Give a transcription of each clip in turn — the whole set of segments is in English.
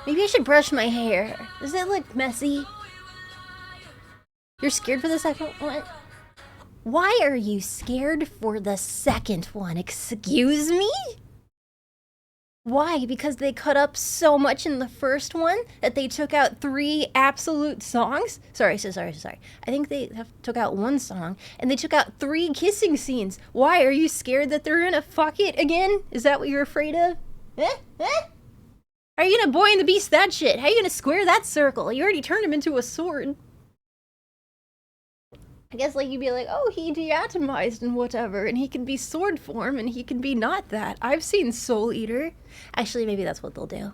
Maybe I should brush my hair. Does it look messy? You're scared for the second one? Why are you scared for the second one? Excuse me? Why? Because they cut up so much in the first one that they took out 3 absolute songs? Sorry. I think they took out 1 song and they took out 3 kissing scenes. Why? Are you scared that they're gonna fuck it again? Is that what you're afraid of? How are you gonna Boy and the Beast that shit? How are you gonna square that circle? You already turned him into a sword. I guess like you'd be like, oh, he deatomized and whatever, and he can be sword form and he can be not that. I've seen Soul Eater. Actually, maybe that's what they'll do.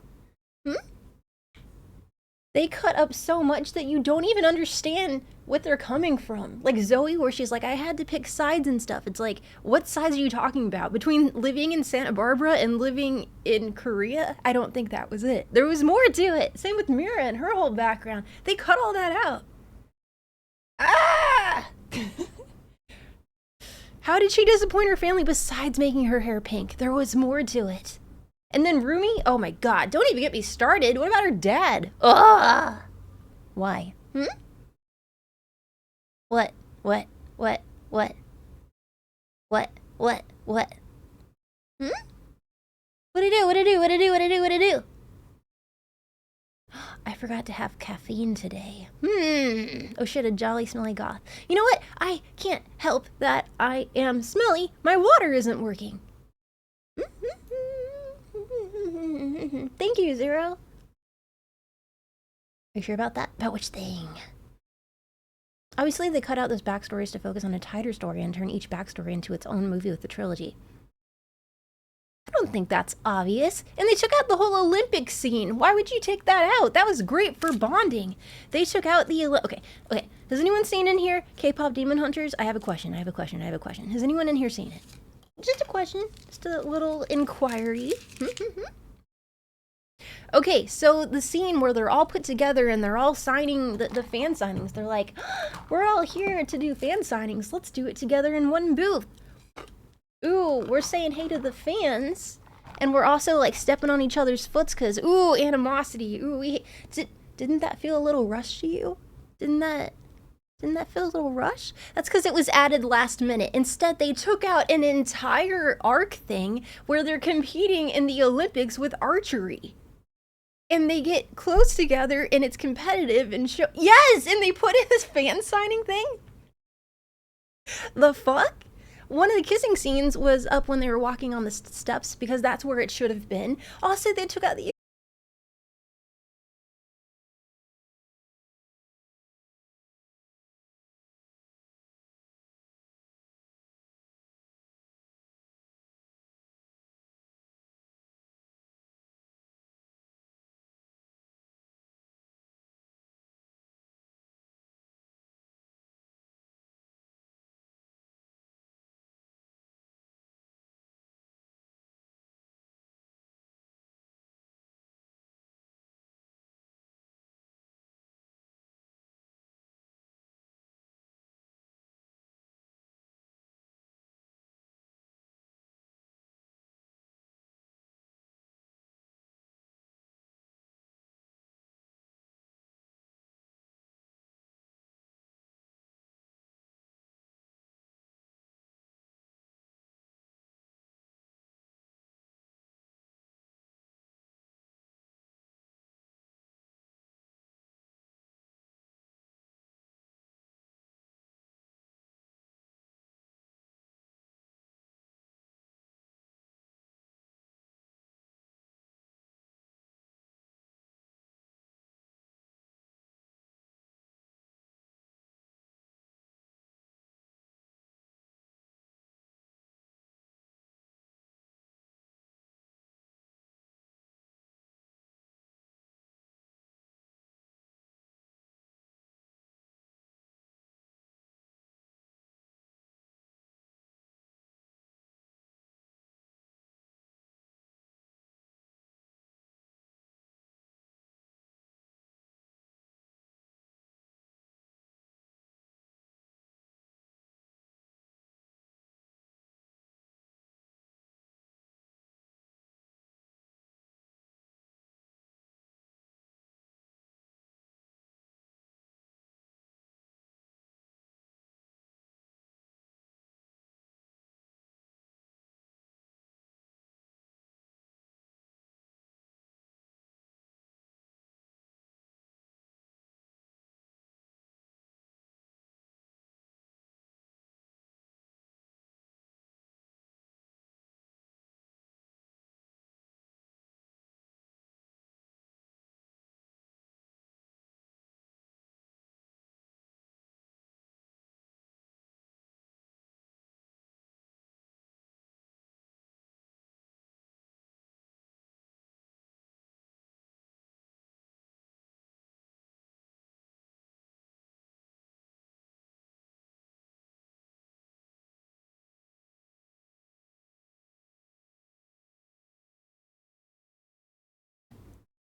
They cut up so much that you don't even understand what they're coming from. Like Zoe, where she's like, I had to pick sides and stuff. It's like, what sides are you talking about? Between living in Santa Barbara and living in Korea? I don't think that was it. There was more to it. Same with Mira and her whole background. They cut all that out. Ah! How did she disappoint her family besides making her hair pink? There was more to it. And then Rumi? Oh my god, don't even get me started. What about her dad? Ugh! Why? What? What? What? What? What? What? What? What'd I do? What'd I do? What'd I do? What'd I do? What'd I do? I forgot to have caffeine today. Oh shit, a jolly smelly goth. You know what? I can't help that I am smelly. My water isn't working. Thank you, Zero. Are you sure about that? About which thing? Obviously, they cut out those backstories to focus on a tighter story and turn each backstory into its own movie with the trilogy. I don't think that's obvious. And they took out the whole Olympic scene. Why would you take that out? That was great for bonding. They took out the... Okay. Has anyone seen in here K-pop Demon Hunters? I have a question. Has anyone in here seen it? Just a question. Just a little inquiry. Okay, so the scene where they're all put together and they're all signing the fan signings. They're like, we're all here to do fan signings. Let's do it together in one booth. Ooh, we're saying hey to the fans. And we're also like stepping on each other's foots because, ooh, animosity. Ooh, didn't that feel a little rushed to you? Didn't that feel a little rushed? That's because it was added last minute. Instead, they took out an entire arc thing where they're competing in the Olympics with archery. And they get close together and it's competitive and show. Yes! And they put in this fan signing thing? The fuck? One of the kissing scenes was up when they were walking on the steps because that's where it should have been. Also, they took out the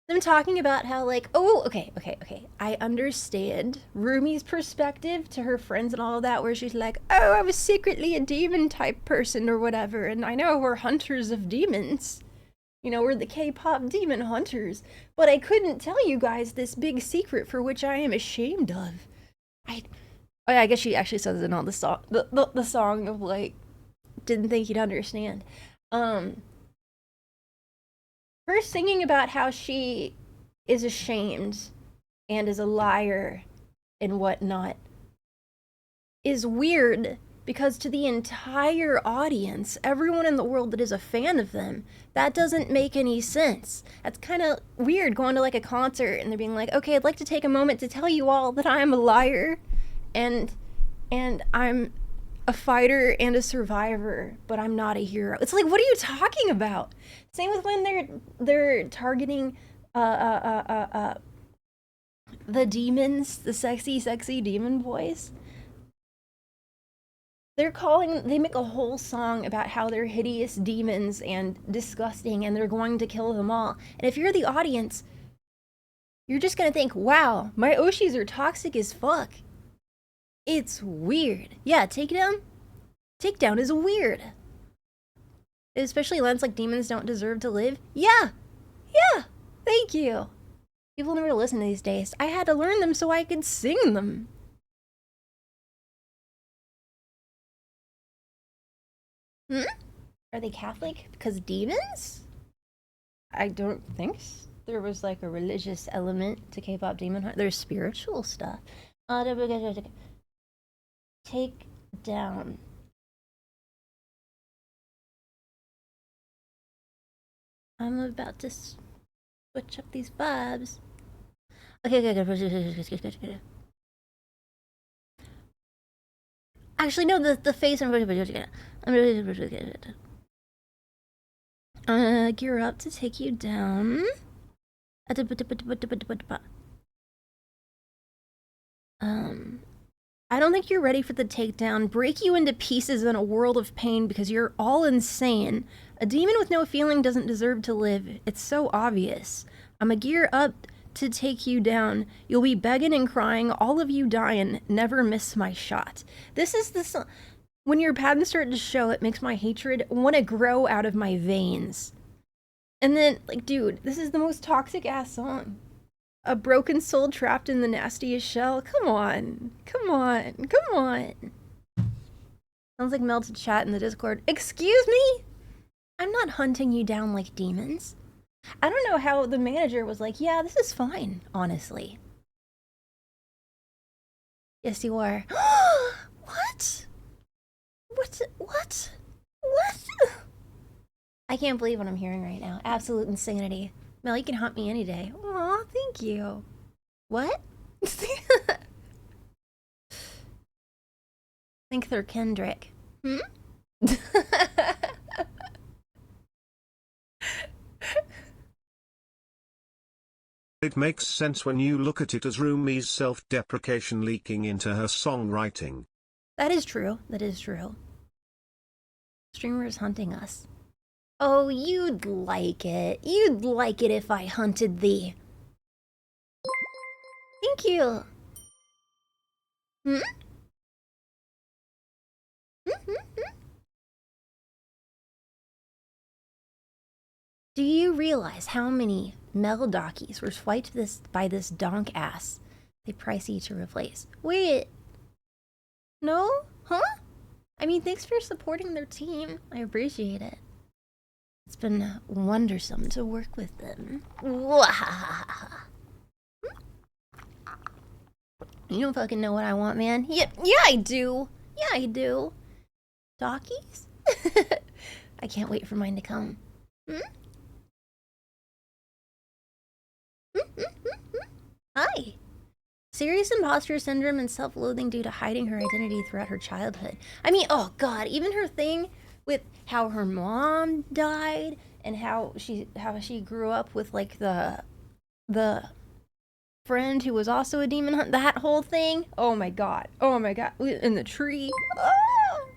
Them talking about how, like, oh, okay. I understand Rumi's perspective to her friends and all of that, where she's like, oh, I was secretly a demon type person or whatever, and I know we're hunters of demons. You know, we're the K-pop demon hunters. But I couldn't tell you guys this big secret for which I am ashamed of. Oh yeah, I guess she actually says it on the song, the song of, like, didn't think you'd understand. Her singing about how she is ashamed and is a liar and whatnot is weird, because to the entire audience, everyone in the world that is a fan of them, that doesn't make any sense. That's kind of weird, going to like a concert and they're being like, okay, I'd like to take a moment to tell you all that I'm a liar and I'm a fighter and a survivor, but I'm not a hero. It's like, what are you talking about? Same with when they're targeting the demons, the sexy demon boys. They make a whole song about how they're hideous demons and disgusting and they're going to kill them all. And if you're the audience, you're just gonna think, wow, my Oshis are toxic as fuck. It's weird. Yeah, Takedown is weird. It especially lines like demons don't deserve to live. Yeah, thank you. People never listen these days. I had to learn them so I could sing them. Are they Catholic because demons? I don't think there was like a religious element to K-pop Demon Hunt. There's spiritual stuff. Take down. I'm about to switch up these vibes. Okay, good. Actually, no, the face. Gear up to take you down. I don't think you're ready for the takedown. Break you into pieces in a world of pain because you're all insane. A demon with no feeling doesn't deserve to live. It's so obvious. I'ma gear up to take you down. You'll be begging and crying, all of you dying. Never miss my shot. This is the song. When your patterns start to show, it makes my hatred want to grow out of my veins. And then, like, dude, this is the most toxic ass song. A broken soul trapped in the nastiest shell. Come on. Sounds like melted chat in the Discord. Excuse me? I'm not hunting you down like demons. I don't know how the manager was like, yeah, this is fine, honestly. Yes, you are. What? What? I can't believe what I'm hearing right now. Absolute insanity. Mel, you can hunt me any day. Aw, thank you. What? Think they're Kendrick. It makes sense when you look at it as Rumi's self-deprecation leaking into her songwriting. That is true. Streamers hunting us. Oh, you'd like it. You'd like it if I hunted thee. Thank you. Do you realize how many Mel Dockies were swiped by this donk ass? They pricey to replace. Wait. No? Huh? I mean, thanks for supporting their team. I appreciate it. It's been wondersome to work with them. You don't fucking know what I want, man. Yeah, I do. Dockies? I can't wait for mine to come. Hi. Serious imposter syndrome and self-loathing due to hiding her identity throughout her childhood. I mean, oh god, even her thing with how her mom died and how she grew up with like the friend who was also a demon hunt, that whole thing. Oh my god. In the tree. Oh!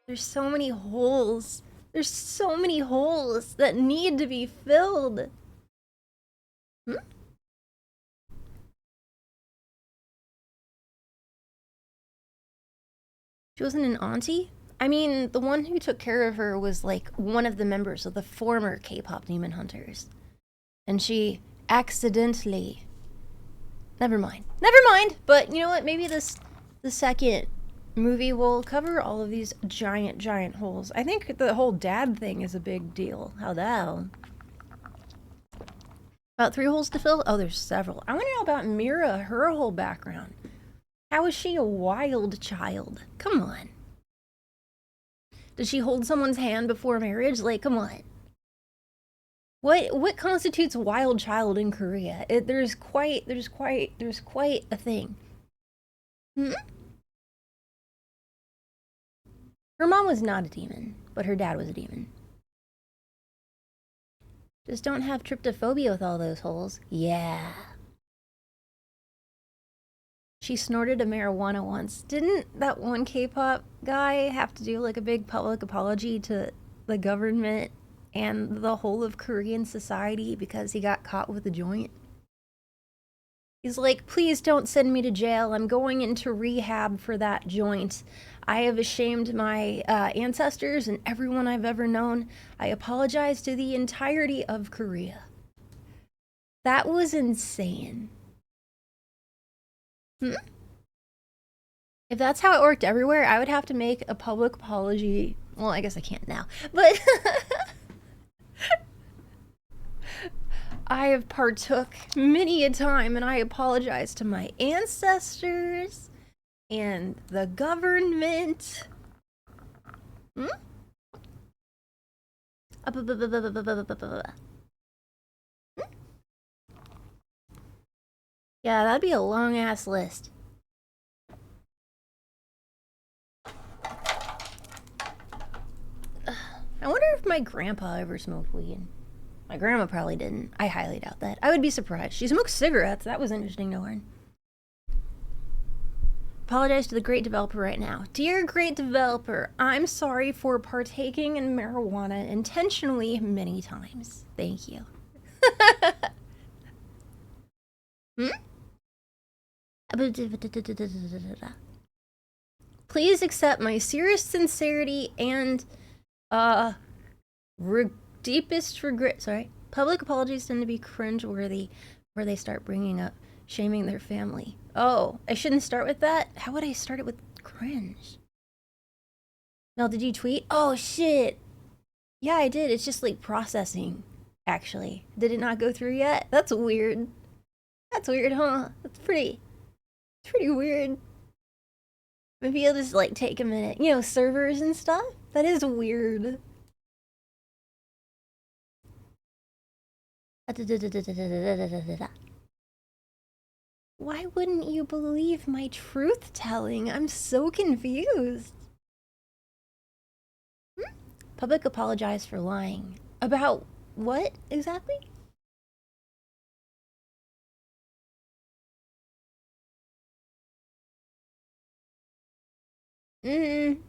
There's so many holes. That need to be filled. Hmm? She wasn't an auntie? I mean, the one who took care of her was like one of the members of the former K-pop Demon Hunters. And she accidentally... Never mind. Never mind! But you know what? Maybe the second movie will cover all of these giant holes. I think the whole dad thing is a big deal. How the hell? About 3 holes to fill? Oh, there's several. I want to know about Mira, her whole background. How is she a wild child? Come on. Did she hold someone's hand before marriage? Like, come on. What constitutes a wild child in Korea? There's quite a thing. Hmm? Her mom was not a demon, but her dad was a demon. Just don't have tryptophobia with all those holes. Yeah. She snorted a marijuana once. Didn't that one K-pop guy have to do like a big public apology to the government and the whole of Korean society because he got caught with a joint? He's like, please don't send me to jail. I'm going into rehab for that joint. I have ashamed my ancestors and everyone I've ever known. I apologize to the entirety of Korea. That was insane. Hmm? If that's how it worked everywhere, I would have to make a public apology. Well, I guess I can't now, but I have partook many a time, and I apologize to my ancestors and the government. Hmm? Yeah, that'd be a long ass list. I wonder if my grandpa ever smoked weed. My grandma probably didn't. I highly doubt that. I would be surprised. She smoked cigarettes. That was interesting to learn. Apologize to the great developer right now. Dear great developer, I'm sorry for partaking in marijuana intentionally many times. Thank you. Hmm? Please accept my serious sincerity and deepest regret. Sorry. Public apologies tend to be cringeworthy where they start bringing up shaming their family. Oh, I shouldn't start with that? How would I start it with cringe? Mel, did you tweet? Oh, shit. Yeah, I did. It's just like processing, actually. Did it not go through yet? That's weird. That's weird, huh? That's pretty weird. Maybe it'll just like take a minute. You know, servers and stuff? That is weird. Why wouldn't you believe my truth telling? I'm so confused. Public apologize for lying. About what exactly? Mm.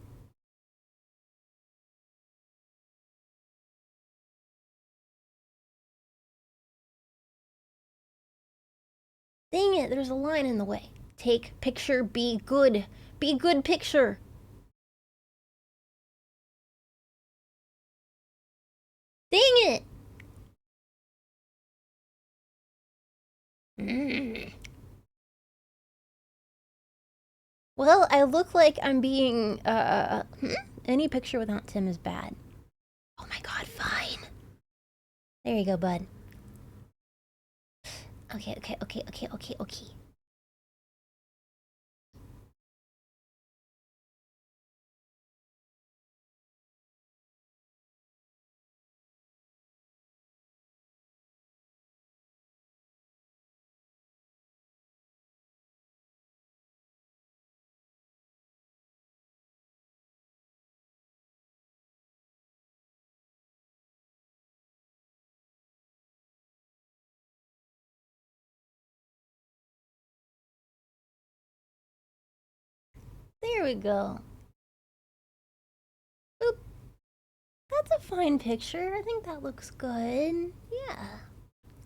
Dang it, there's a line in the way. Take picture, be good. Be good picture. Dang it. Mm. Well, I look like I'm being, any picture without Tim is bad. Oh my god, fine. There you go, bud. Okay. There we go. Oop. That's a fine picture. I think that looks good. Yeah,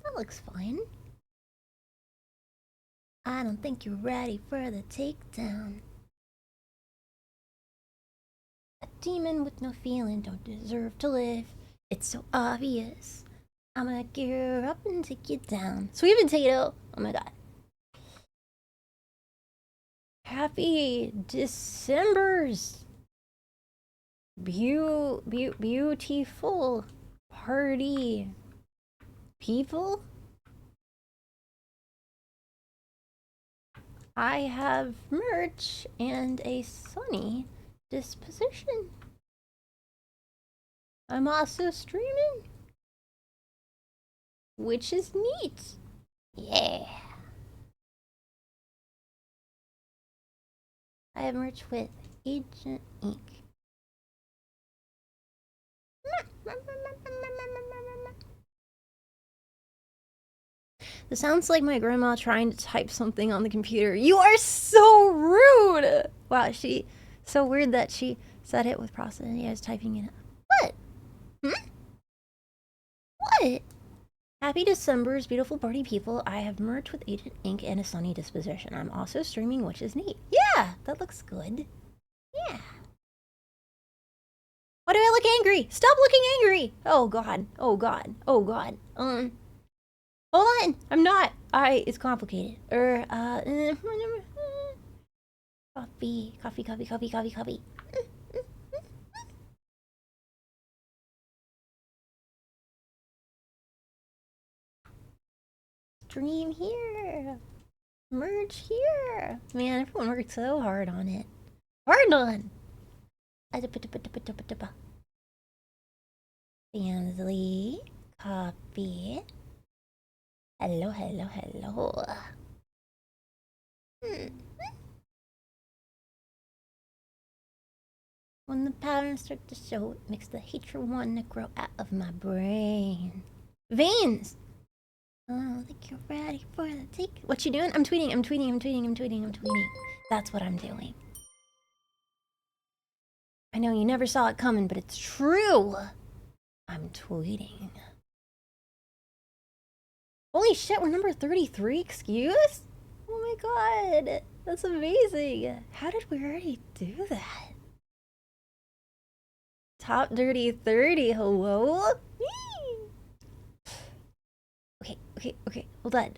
that looks fine. I don't think you're ready for the takedown. A demon with no feeling don't deserve to live. It's so obvious. I'm gonna gear up and take you down. Sweet potato. Oh my god. Happy Decembers. Beautiful party people. I have merch and a sunny disposition. I'm also streaming, which is neat. Yeah. I have merch with Agent Ink. This sounds like my grandma trying to type something on the computer. You are so rude! Wow, she... So weird that she said it with process and I was typing it. What? What? Happy December's beautiful party people. I have merch with Agent Ink and a sunny disposition. I'm also streaming, which is neat. Yeah, that looks good. Yeah. Why do I look angry? Stop looking angry! Oh god. Oh god. Oh god. Hold on. I'm not. It's complicated. Coffee. Stream here. Merge here. Man, everyone worked so hard on it. Hard on. Fansley. Copy. Hello. When the patterns start to show, it makes the hatred want to grow out of my brain. Veins! I don't think you're ready for the take. What you doing? I'm tweeting. That's what I'm doing. I know you never saw it coming, but it's true. I'm tweeting. Holy shit, we're number 33, excuse? Oh my god, that's amazing. How did we already do that? Top Dirty 30, hello? Okay, hold on.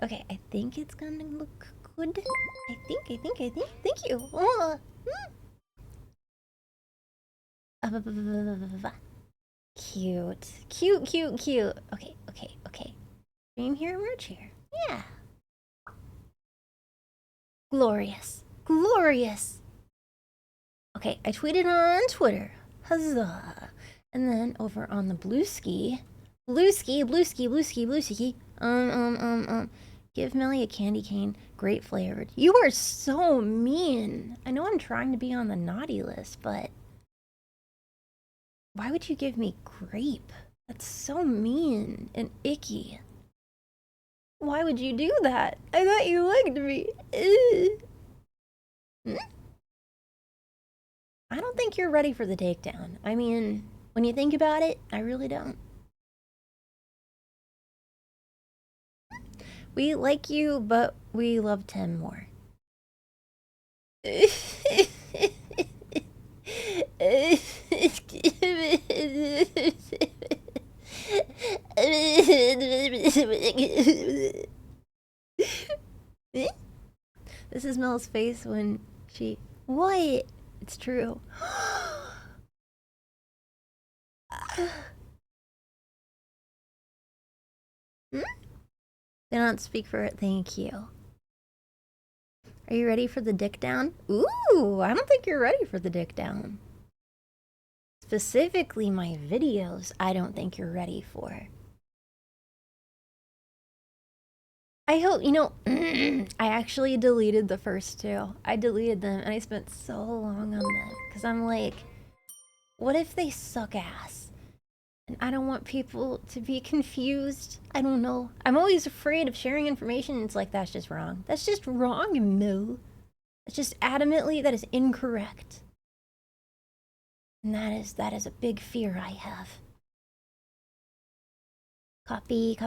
Okay, I think it's gonna look good. I think, thank you. Cute. Okay. Stream here, merch here. Yeah. Glorious. Okay, I tweeted on Twitter. Huzzah. And then over on the Blueski. Give Millie a candy cane. Great flavored. You are so mean. I know I'm trying to be on the naughty list, but... Why would you give me grape? That's so mean and icky. Why would you do that? I thought you liked me. I don't think you're ready for the takedown. I mean, when you think about it, I really don't. We like you, but we love Tim more. This is Mel's face when she... What? It's true. They don't speak for it, thank you. Are you ready for the dick down? Ooh, I don't think you're ready for the dick down. Specifically my videos, I don't think you're ready for. I hope, you know, I actually deleted the first two. I deleted them and I spent so long on them. Because I'm like, what if they suck ass? And I don't want people to be confused. I don't know. I'm always afraid of sharing information. It's like, that's just wrong. That's just wrong, no. It's just adamantly, that is incorrect. And that is a big fear I have. Copy.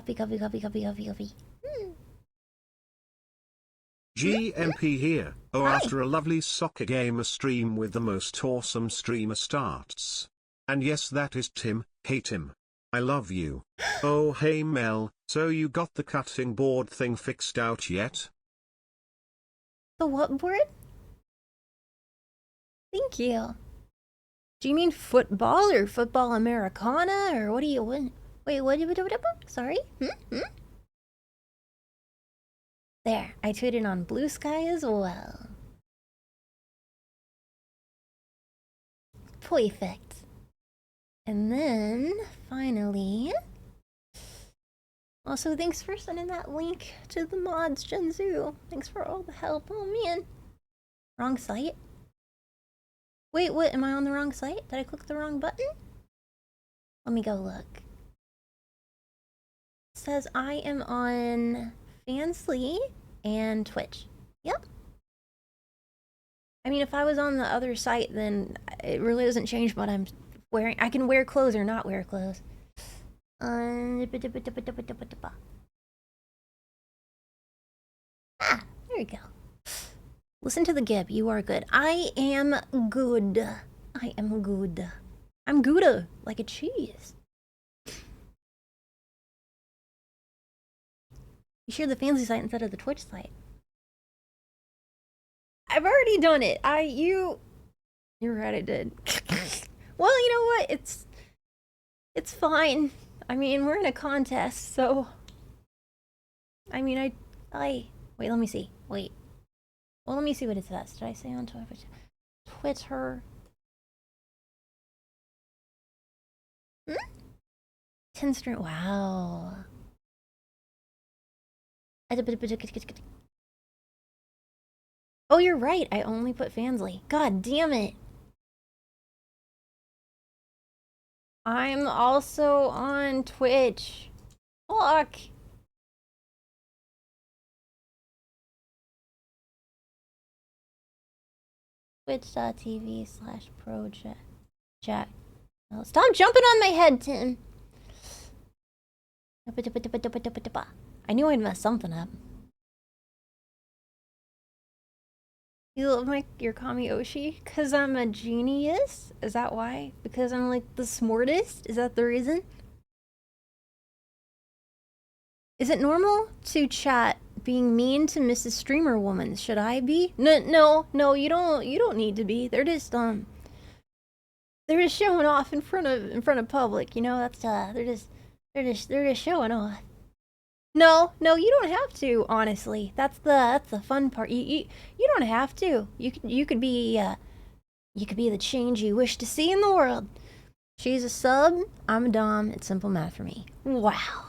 GMP here. Oh, Hi. after a lovely soccer game, a stream with the most awesome streamer starts. And yes, that is Tim. Hey Tim. I love you. Oh hey Mel, so you got the cutting board thing fixed out yet? The what board? Thank you. Do you mean football or football Americana or what do you want? Wait, what? Sorry? There, I tweeted on Blue Sky as well. Perfect. And then, finally... Also, thanks for sending that link to the mods, Genzu. Thanks for all the help. Oh man. Wrong site? Wait, what? Am I on the wrong site? Did I click the wrong button? Let me go look. It says I am on Fansly and Twitch. Yep. I mean, if I was on the other site, then it really doesn't change what I'm wearing. I can wear clothes or not wear clothes. Ah, there we go. Listen to the Gib. You are good. I am good. I am good. I'm Gouda, like a cheese. You share the Fansly site instead of the Twitch site. I've already done it. You're right, I did. Well, you know what? It's fine. I mean, we're in a contest, so... I mean, wait, let me see. Wait. Well, let me see what it says. Did I say on Twitter? Hmm? 10 string. Wow. Oh, you're right. I only put Fansly. God damn it. I'm also on Twitch. Fuck. Twitch.tv/Projekt. Oh, stop jumping on my head, Tim. I knew I'd mess something up. You love your Kami Oshi? Cause I'm a genius? Is that why? Because I'm like the smartest? Is that the reason? Is it normal to chat being mean to Mrs. Streamer Woman? Should I be? No, you don't need to be. They're just showing off in front of public, you know, that's they're just showing off. No, you don't have to, honestly. That's the fun part. You don't have to. You could be the change you wish to see in the world. She's a sub, I'm a dom. It's simple math for me. Wow.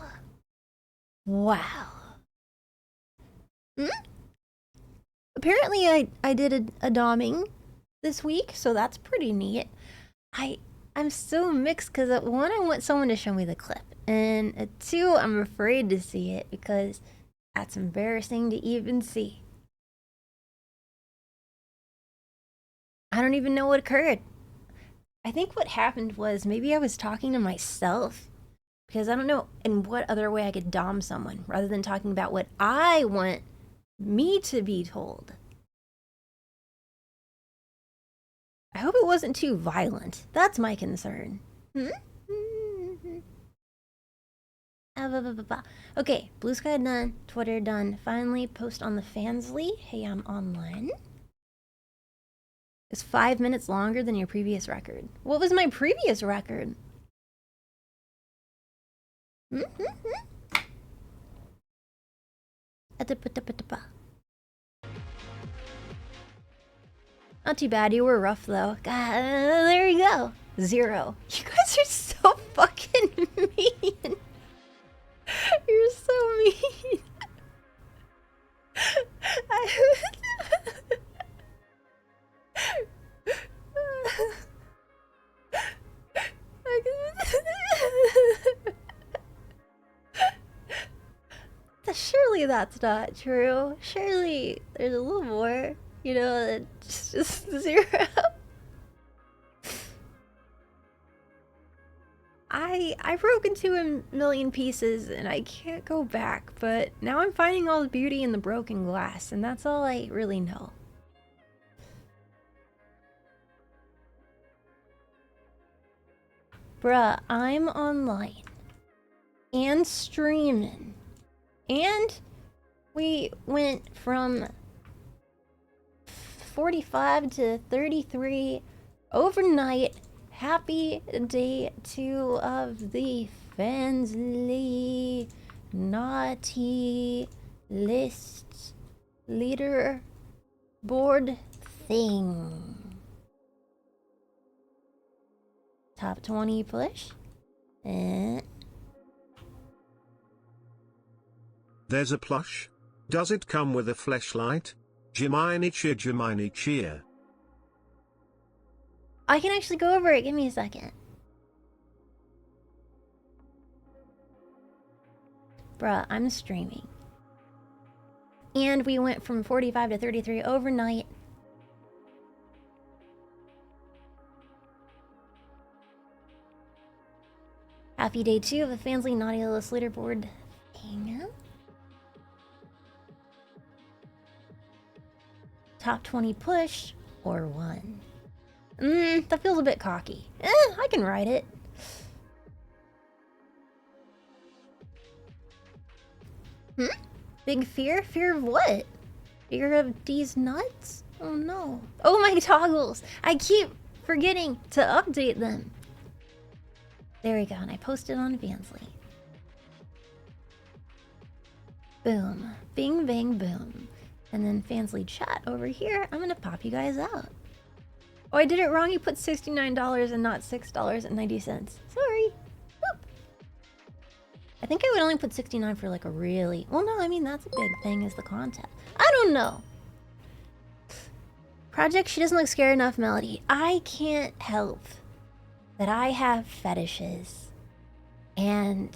Apparently I did a doming this week, so that's pretty neat. I'm so mixed because one, I want someone to show me the clip, and two, I'm afraid to see it because that's embarrassing to even see. I don't even know what occurred. I think what happened was maybe I was talking to myself because I don't know in what other way I could dom someone rather than talking about what I want me to be told. I hope it wasn't too violent. That's my concern. Okay, Blue Sky done, Twitter done. Finally, post on the Fansly. Hey, I'm online. It's 5 minutes longer than your previous record. What was my previous record? Not too bad. You were rough though. God, there you go. 0. You guys are so fucking mean. You're so mean. Surely that's not true. Surely there's a little more, you know, than just 0. I broke into a million pieces and I can't go back, but now I'm finding all the beauty in the broken glass, and that's all I really know. Bruh, I'm online and streaming, and we went from 45 to 33 overnight. Happy day 2 of the Fansly naughty list leader board thing. Top 20 push. There's a plush. Does it come with a fleshlight? Jemini cheer. I can actually go over it. Give me a second. Bruh, I'm streaming. And we went from 45 to 33 overnight. Happy day 2 of the Fansly Naughty List leaderboard thing. Top 20 push or 1. That feels a bit cocky. I can write it. Big fear? Fear of what? Fear of these nuts? Oh no. Oh my toggles! I keep forgetting to update them. There we go, and I posted on Fansly. Boom. Bing, bang, boom. And then Fansly chat over here. I'm gonna pop you guys out. Oh, I did it wrong. You put $69 and not $6.90. Sorry. Boop. I think I would only put 69 for like a really... Well, no, I mean, that's a big thing is the contest. I don't know. Projekt, she doesn't look scared enough, Melody. I can't help that I have fetishes. And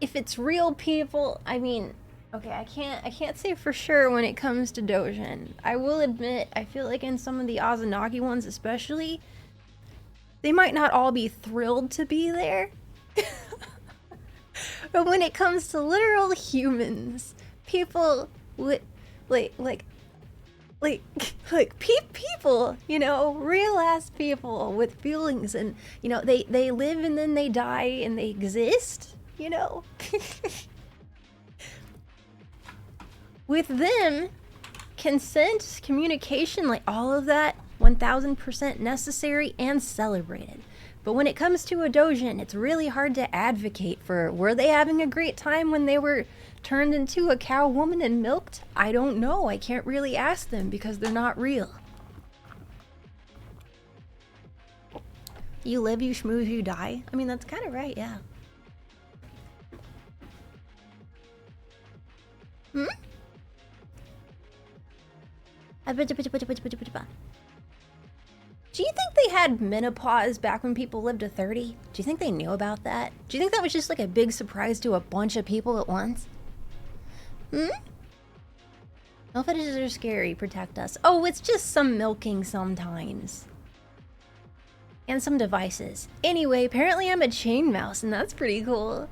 if it's real people, I mean... Okay, I can't say for sure when it comes to Dojin. I will admit, I feel like in some of the Azanagi ones especially, they might not all be thrilled to be there. But when it comes to literal humans, people with people, you know, real ass people with feelings, and you know, they live and then they die and they exist, you know. With them, consent, communication, like all of that, 1000% necessary and celebrated. But when it comes to a Dojin, it's really hard to advocate for, were they having a great time when they were turned into a cow woman and milked? I don't know. I can't really ask them because they're not real. You live, you schmooze, you die. I mean, that's kind of right, yeah. Do you think they had menopause back when people lived to 30? Do you think they knew about that? Do you think that was just like a big surprise to a bunch of people at once? No fetishes are scary, protect us. Oh, it's just some milking sometimes. And some devices. Anyway, apparently I'm a chain mouse and that's pretty cool.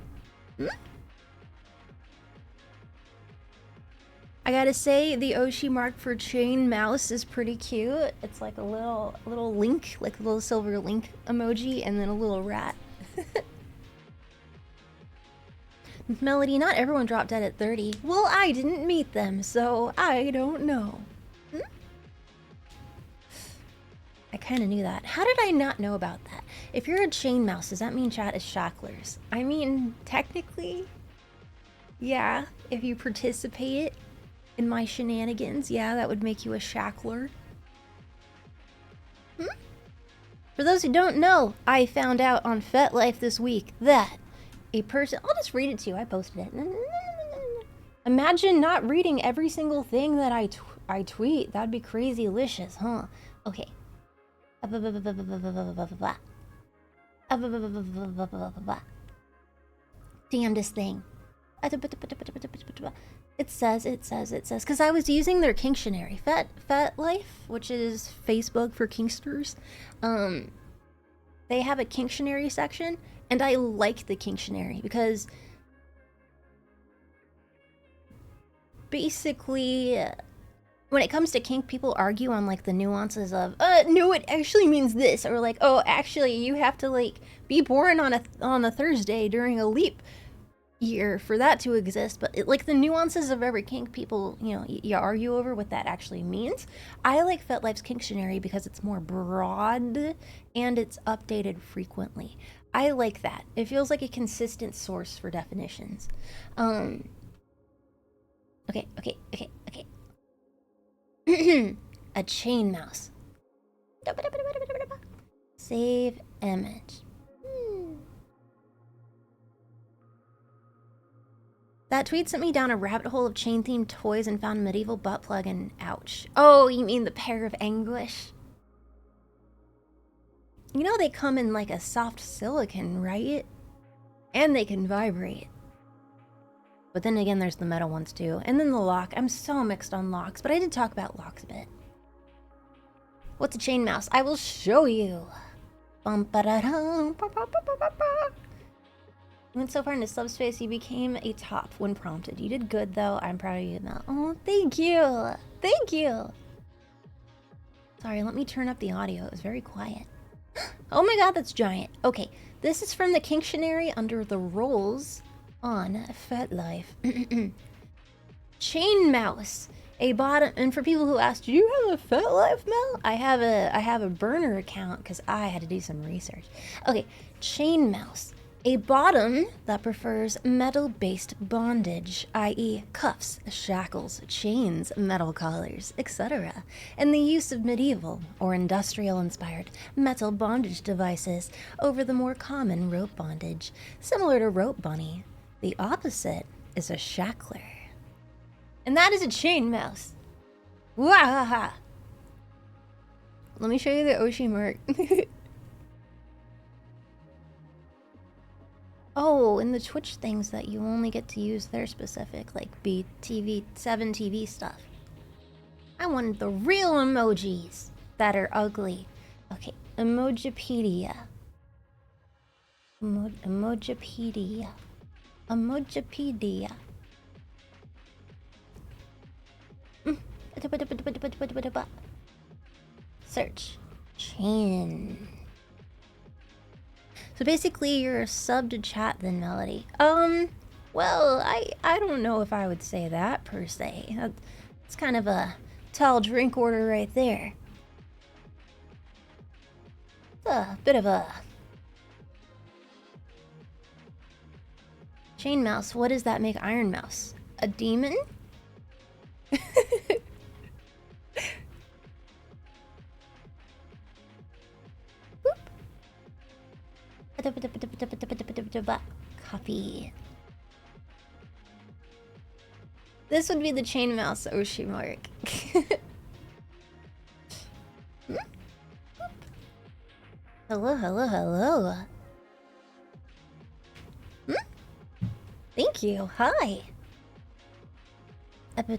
I gotta say, the Oshi mark for chain mouse is pretty cute. It's like a little link, like a little silver link emoji, and then a little rat. Melody, not everyone dropped dead at 30. Well, I didn't meet them, so I don't know. I kinda knew that. How did I not know about that? If you're a chain mouse, does that mean chat is shacklers? I mean, technically, yeah, if you participate in my shenanigans, yeah, that would make you a shackler. For those who don't know, I found out on FetLife this week that a person... I'll just read it to you. I posted it. Imagine not reading every single thing that I tweet. That'd be crazy-licious, huh? Okay. Damnedest thing. It says, because I was using their Kinctionary, FetLife, which is Facebook for Kinksters. they have a Kinctionary section, and I like the Kinctionary because basically, when it comes to kink, people argue on like the nuances of, no, it actually means this, or like, oh, actually, you have to like be born on a Thursday during a leap year for that to exist. But like the nuances of every kink, people, you argue over what that actually means. I like FetLife's Kinctionary because it's more broad and it's updated frequently. I like that. It feels like a consistent source for definitions. Okay. A chain mouse. Save image. That tweet sent me down a rabbit hole of chain-themed toys and found a medieval butt plug and ouch. Oh, you mean the pair of anguish? You know they come in like a soft silicone, right? And they can vibrate. But then again, there's the metal ones too. And then the lock. I'm so mixed on locks, but I did talk about locks a bit. What's a chain mouse? I will show you. You went so far into subspace, you became a top when prompted. You did good, though. I'm proud of you now. Oh, thank you. Thank you. Sorry, let me turn up the audio. It was very quiet. Oh my god, that's giant. Okay, this is from the Kinctionary under the roles on FetLife. Chain mouse. A bottom, and for people who asked, do you have a FetLife, Mel? I have a burner account because I had to do some research. Okay, chain mouse. A bottom that prefers metal-based bondage, i.e. cuffs, shackles, chains, metal collars, etc., and the use of medieval or industrial-inspired metal bondage devices over the more common rope bondage, similar to rope bunny. The opposite is a shackler. And that is a chain mouse. Wahaha! Let me show you the Oshi mark. Oh, and the Twitch things that you only get to use their specific, like BTV, 7 TV stuff. I wanted the real emojis that are ugly. Okay, Emojipedia. Emojipedia. Emojipedia. Search. Chain. So basically, you're a sub to chat then, Melody. Well, I don't know if I would say that, per se. It's kind of a tall drink order right there. It's a bit of a... Chain mouse, what does that make Iron Mouse? A demon? Copy. This would be the chain mouse Oshi mark. Hello, hello, hello. Thank you. Hi. Okay,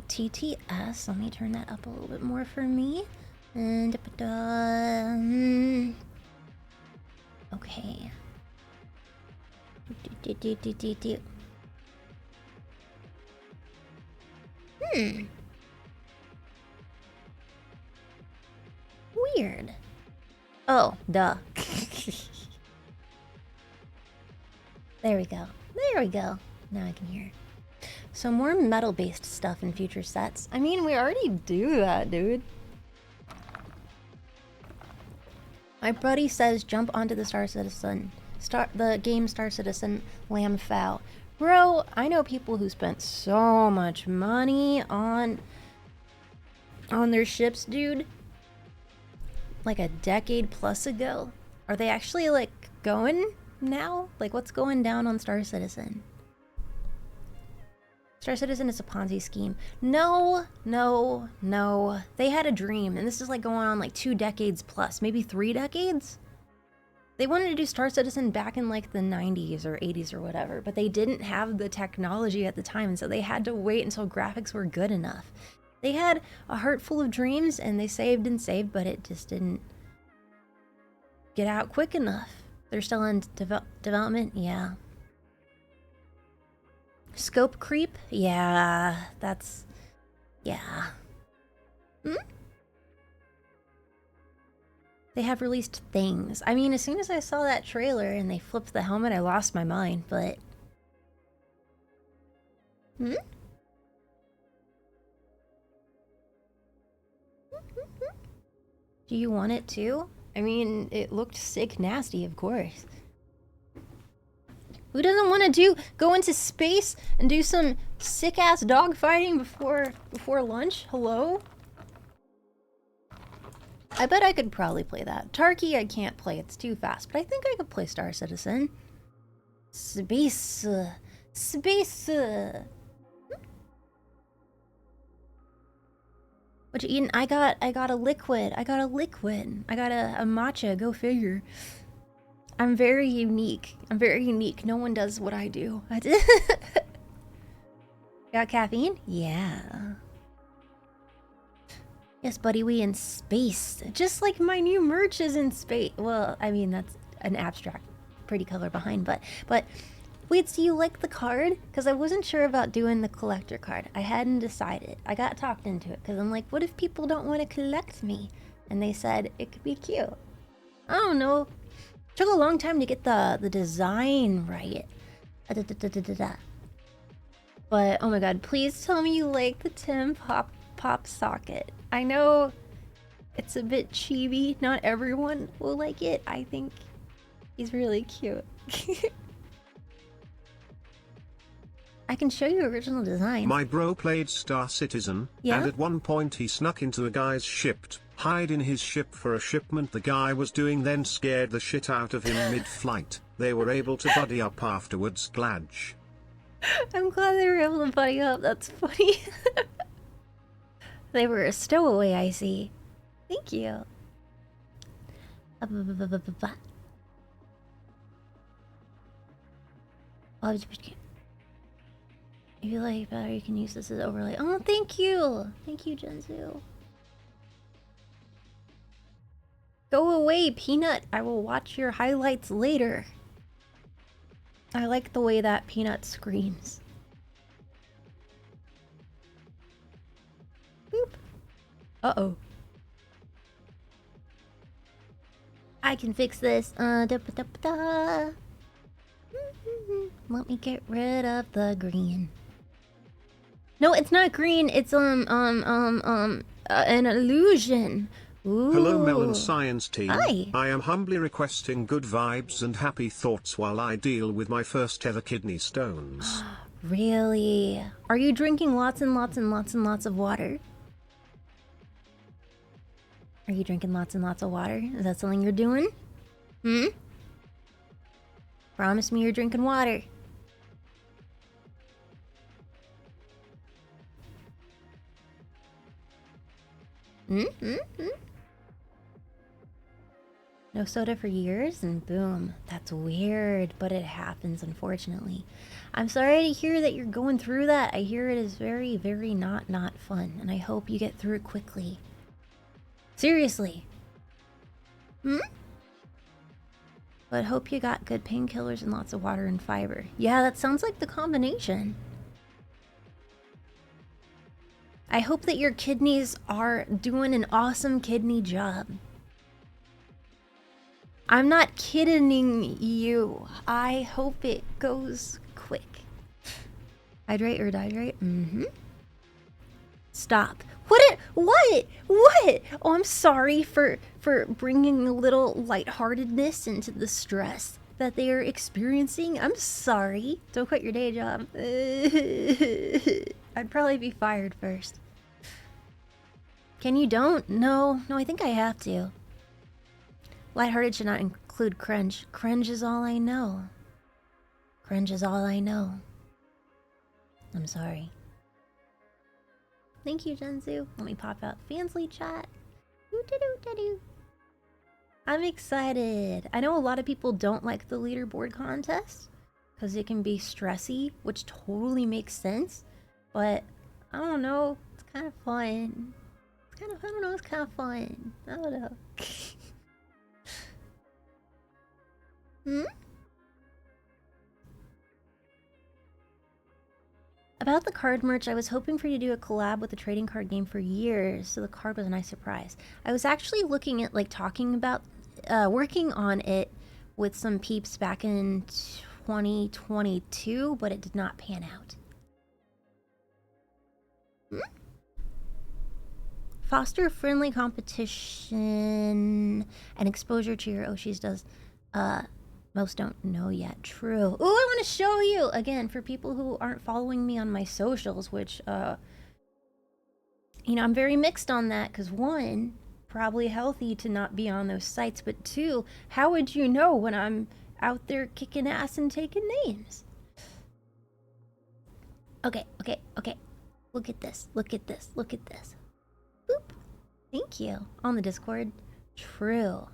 TTS. Let me turn that up a little bit more for me. And okay. Weird. Oh, duh. There we go. There we go. Now I can hear. So more metal-based stuff in future sets. I mean, we already do that, dude. My buddy says jump onto the Star Citizen. The game Star Citizen Lamb Fowl. Bro, I know people who spent so much money on their ships, dude. Like a decade plus ago. Are they actually like going now? Like what's going down on Star Citizen? Star Citizen is a Ponzi scheme. No. They had a dream, and this is like going on like 2 decades plus, maybe 3 decades? They wanted to do Star Citizen back in like the 90s or 80s or whatever, but they didn't have the technology at the time, and so they had to wait until graphics were good enough. They had a heart full of dreams and they saved and saved, but it just didn't get out quick enough. They're still in development? Yeah. Scope creep? Yeah, that's... yeah. Hmm? They have released things. I mean, as soon as I saw that trailer and they flipped the helmet, I lost my mind, but... Hmm? Do you want it too? I mean, it looked sick nasty, of course. Who doesn't want to go into space and do some sick-ass dogfighting before lunch? Hello? I bet I could probably play that. Tarky I can't play, it's too fast, but I think I could play Star Citizen. Space. Space. What you eating? I got a liquid. I got a matcha, go figure. I'm very unique. No one does what I do. Got caffeine? Yeah. Yes, buddy, we in space. Just like my new merch is in space. Well, I mean, that's an abstract, pretty color behind, but wait, so you like the card? Because I wasn't sure about doing the collector card. I hadn't decided. I got talked into it because I'm like, what if people don't want to collect me? And they said it could be cute. I don't know. Took a long time to get the design right. But oh my god, please tell me you like the Tim Pop socket. I know it's a bit chibi. Not everyone will like it. I think he's really cute. I can show you original designs. My bro played Star Citizen, and at one point he snuck into a guy's ship, hide in his ship for a shipment the guy was doing, then scared the shit out of him mid-flight. They were able to buddy up afterwards, Gladge. I'm glad they were able to buddy up, that's funny. They were a stowaway, I see. Thank you. If you like better, you can use this as overlay. Oh, thank you! Thank you, Jinzu. Go away, Peanut! I will watch your highlights later. I like the way that Peanut screams. Boop. Uh-oh. I can fix this. Let me get rid of the green. No, it's not green. It's an illusion. Ooh. Hello, Melon Science Team. Hi. I am humbly requesting good vibes and happy thoughts while I deal with my first ever kidney stones. Really? Are you drinking lots and lots and lots and lots of water? Are you drinking lots and lots of water? Is that something you're doing? Hmm? Promise me you're drinking water. No soda for years and boom. That's weird, but it happens, unfortunately. I'm sorry to hear that you're going through that. I hear it is very, very not fun, and I hope you get through it quickly. Seriously. But hope you got good painkillers and lots of water and fiber. Yeah, that sounds like the combination. I hope that your kidneys are doing an awesome kidney job. I'm not kidding you. I hope it goes quick. Hydrate or dehydrate? Stop. What? Oh, I'm sorry for bringing a little lightheartedness into the stress that they are experiencing. I'm sorry. Don't quit your day job. I'd probably be fired first. Can you don't? No, I think I have to. Lighthearted should not include cringe. Cringe is all I know. Cringe is all I know. I'm sorry. Thank you, Jinzu. Let me pop out Fansly chat. I'm excited. I know a lot of people don't like the leaderboard contest because it can be stressy, which totally makes sense. But I don't know. It's Kind of fun. It's kind of, I don't know, it's kind of fun. I don't know. Hmm? About the card merch, I was hoping for you to do a collab with the trading card game for years, so the card was a nice surprise. I was actually looking at, like, talking about, working on it with some peeps back in 2022, but it did not pan out. Hmm? Foster friendly competition and exposure to your Oshis does, most don't know yet. True. Ooh, I want to show you! Again, for people who aren't following me on my socials, which, you know, I'm very mixed on that, because one, probably healthy to not be on those sites, but two, how would you know when I'm out there kicking ass and taking names? Okay. Look at this. Look at this. Boop. Thank you. On the Discord. True.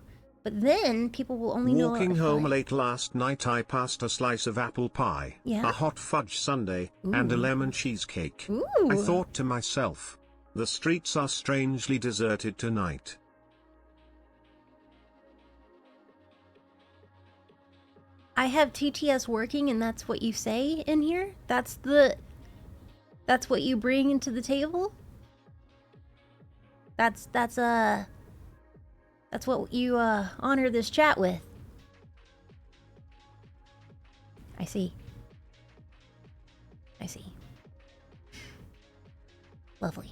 But then people will only know. Walking home late last night, I passed a slice of apple pie, Yeah? a hot fudge sundae, and a lemon cheesecake. Ooh. I thought to myself, the streets are strangely deserted tonight. I have TTS working, and that's what you say in here? That's what you bring into the table? That's what you honor this chat with. I see. Lovely.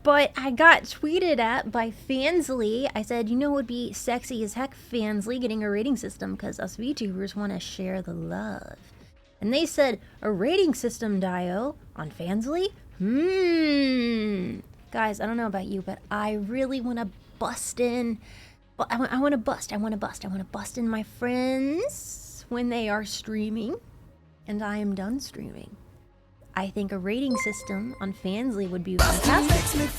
But I got tweeted at by Fansly. I said, you know, it would be sexy as heck, Fansly, getting a rating system, because us VTubers want to share the love. And they said, a rating system, Dio, on Fansly? Guys, I don't know about you, but I really want to bust in. I want to bust in my friends when they are streaming, and I am done streaming. I think a rating system on Fansly would be fantastic.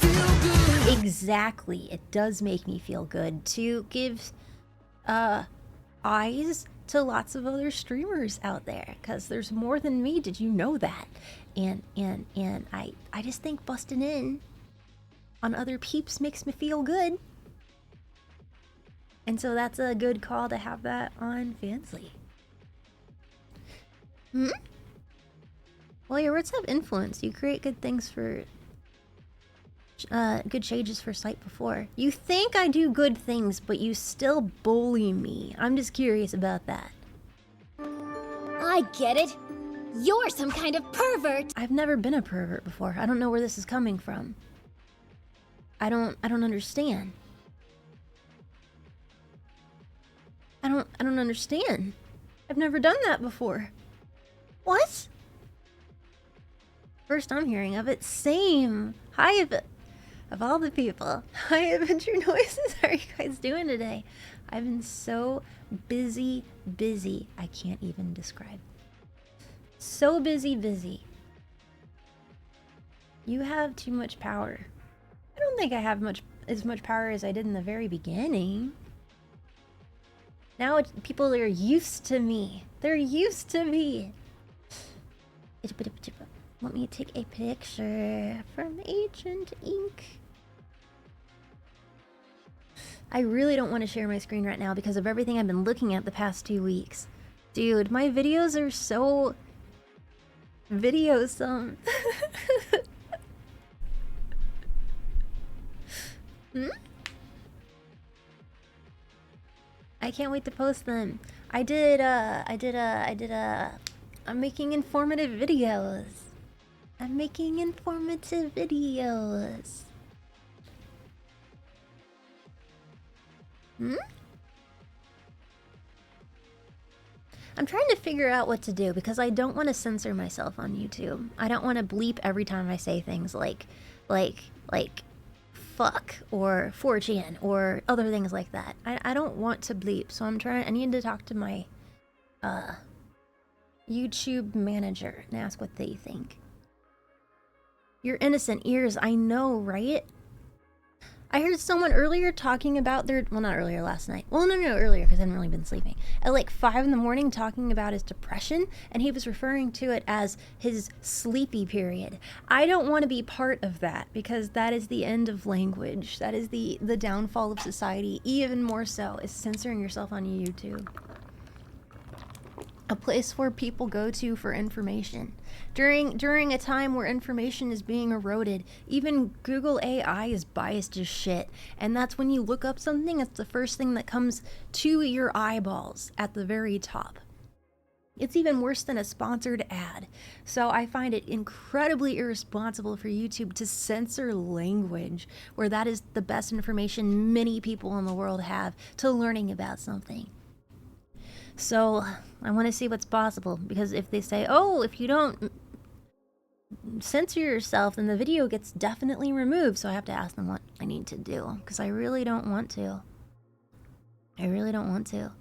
Exactly, it does make me feel good to give eyes to lots of other streamers out there, because there's more than me. Did you know that? And I just think busting in on other peeps makes me feel good. And so that's a good call to have that on Fansly. Well, your words have influence. You create good things for good changes for site before. You think I do good things, but you still bully me. I'm just curious about that. I get it. You're some kind of pervert. I've never been a pervert before. I don't know where this is coming from. I don't understand. I don't understand. I've never done that before. What? First I'm hearing of it. Same. Hi, of all the people. Hi, Adventure Noises. How are you guys doing today? I've been so busy. I can't even describe. So busy. You have too much power. I don't think I have as much power as I did in the very beginning. Now people are used to me. They're used to me. Let me take a picture from Agent Ink. I really don't want to share my screen right now because of everything I've been looking at the past 2 weeks. Dude, my videos are so videosome. I can't wait to post them. I'm making informative videos. I'm trying to figure out what to do because I don't want to censor myself on YouTube. I don't want to bleep every time I say things like fuck or 4chan or other things like that. I don't want to bleep, so I need to talk to my YouTube manager and ask what they think. Your innocent ears, I know, right? I heard someone earlier talking about their, well, not earlier, last night. Well, no, earlier, because I hadn't really been sleeping. At like 5 in the morning talking about his depression, and he was referring to it as his sleepy period. I don't want to be part of that, because that is the end of language. That is the downfall of society, even more so, is censoring yourself on YouTube. A place where people go to for information. During a time where information is being eroded, even Google AI is biased as shit. And that's when you look up something, it's the first thing that comes to your eyeballs at the very top. It's even worse than a sponsored ad. So I find it incredibly irresponsible for YouTube to censor language where that is the best information many people in the world have to learning about something. So I want to see what's possible, because if they say, oh, if you don't censor yourself, then the video gets definitely removed. So I have to ask them what I need to do, because I really don't want to. I really don't want to.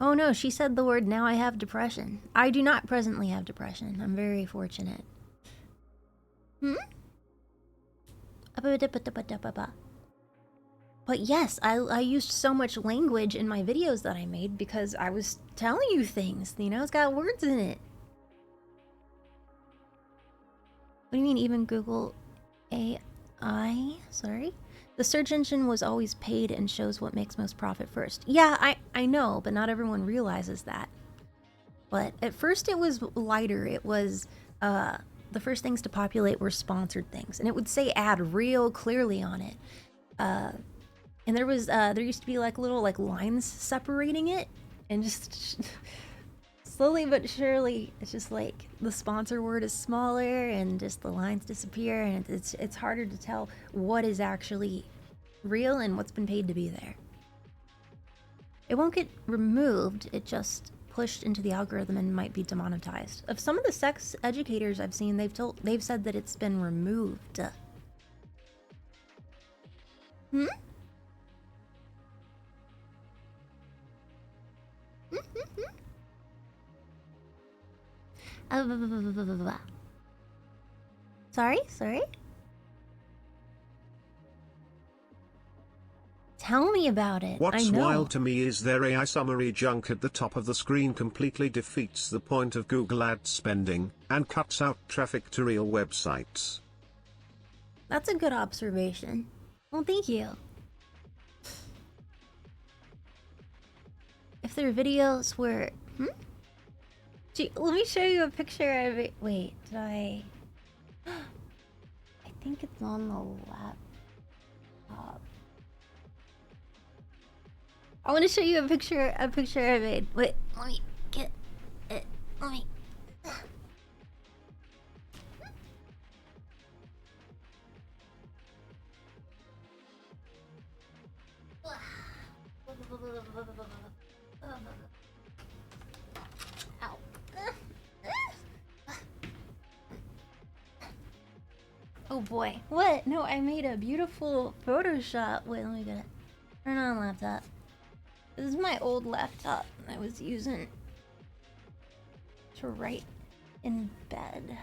Oh no, she said the word, now I have depression. I do not presently have depression. I'm very fortunate. But yes, I used so much language in my videos that I made because I was telling you things, you know, it's got words in it. What do you mean, even Google AI? Sorry? The search engine was always paid and shows what makes most profit first. Yeah, I know, but not everyone realizes that. But at first it was lighter. It was, the first things to populate were sponsored things. And it would say ad real clearly on it. And there was, there used to be like little like lines separating it, and just slowly but surely, it's just like the sponsor word is smaller and just the lines disappear, and it's harder to tell what is actually real and what's been paid to be there. It won't get removed, it just pushed into the algorithm and might be demonetized. Of some of the sex educators I've seen, they've said that it's been removed. Sorry? Tell me about it. What's I know. wild to me is their AI summary junk at the top of the screen completely defeats the point of Google ad spending, and cuts out traffic to real websites. That's a good observation. Well, thank you. If their videos were... Gee, let me show you a picture of it. Wait, did I... I think it's on the laptop. I want to show you a picture I made. Wait, let me get it. Let me... Ow. Oh boy. What? No, I made a beautiful Photoshop. Wait, let me get it. Turn on laptop. This is my old laptop I was using to write in bed.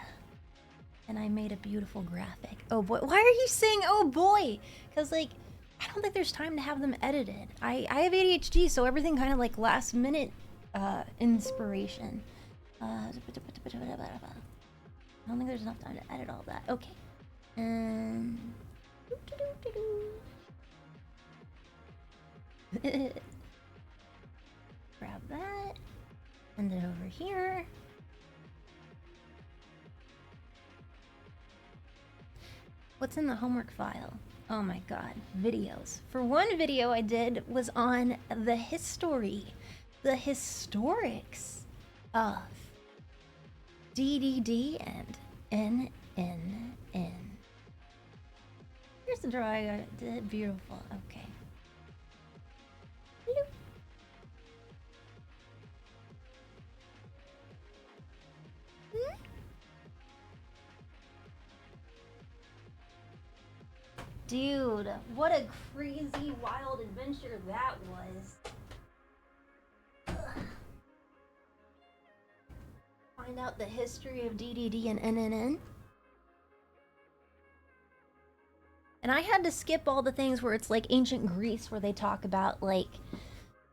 And I made a beautiful graphic. Oh boy. Why are you saying oh boy? Because like, I don't think there's time to have them edited. I have ADHD, so everything kind of like last minute inspiration. I don't think there's enough time to edit all that. Okay. Grab that. Send it over here. What's in the homework file? Oh my god, videos. For one video I did was on the history, the historics of DDD and NNN. Here's the drawing I did, beautiful, okay. Bloop. Dude, what a crazy, wild adventure that was. Ugh. Find out the history of DDD and NNN. And I had to skip all the things where it's like ancient Greece where they talk about like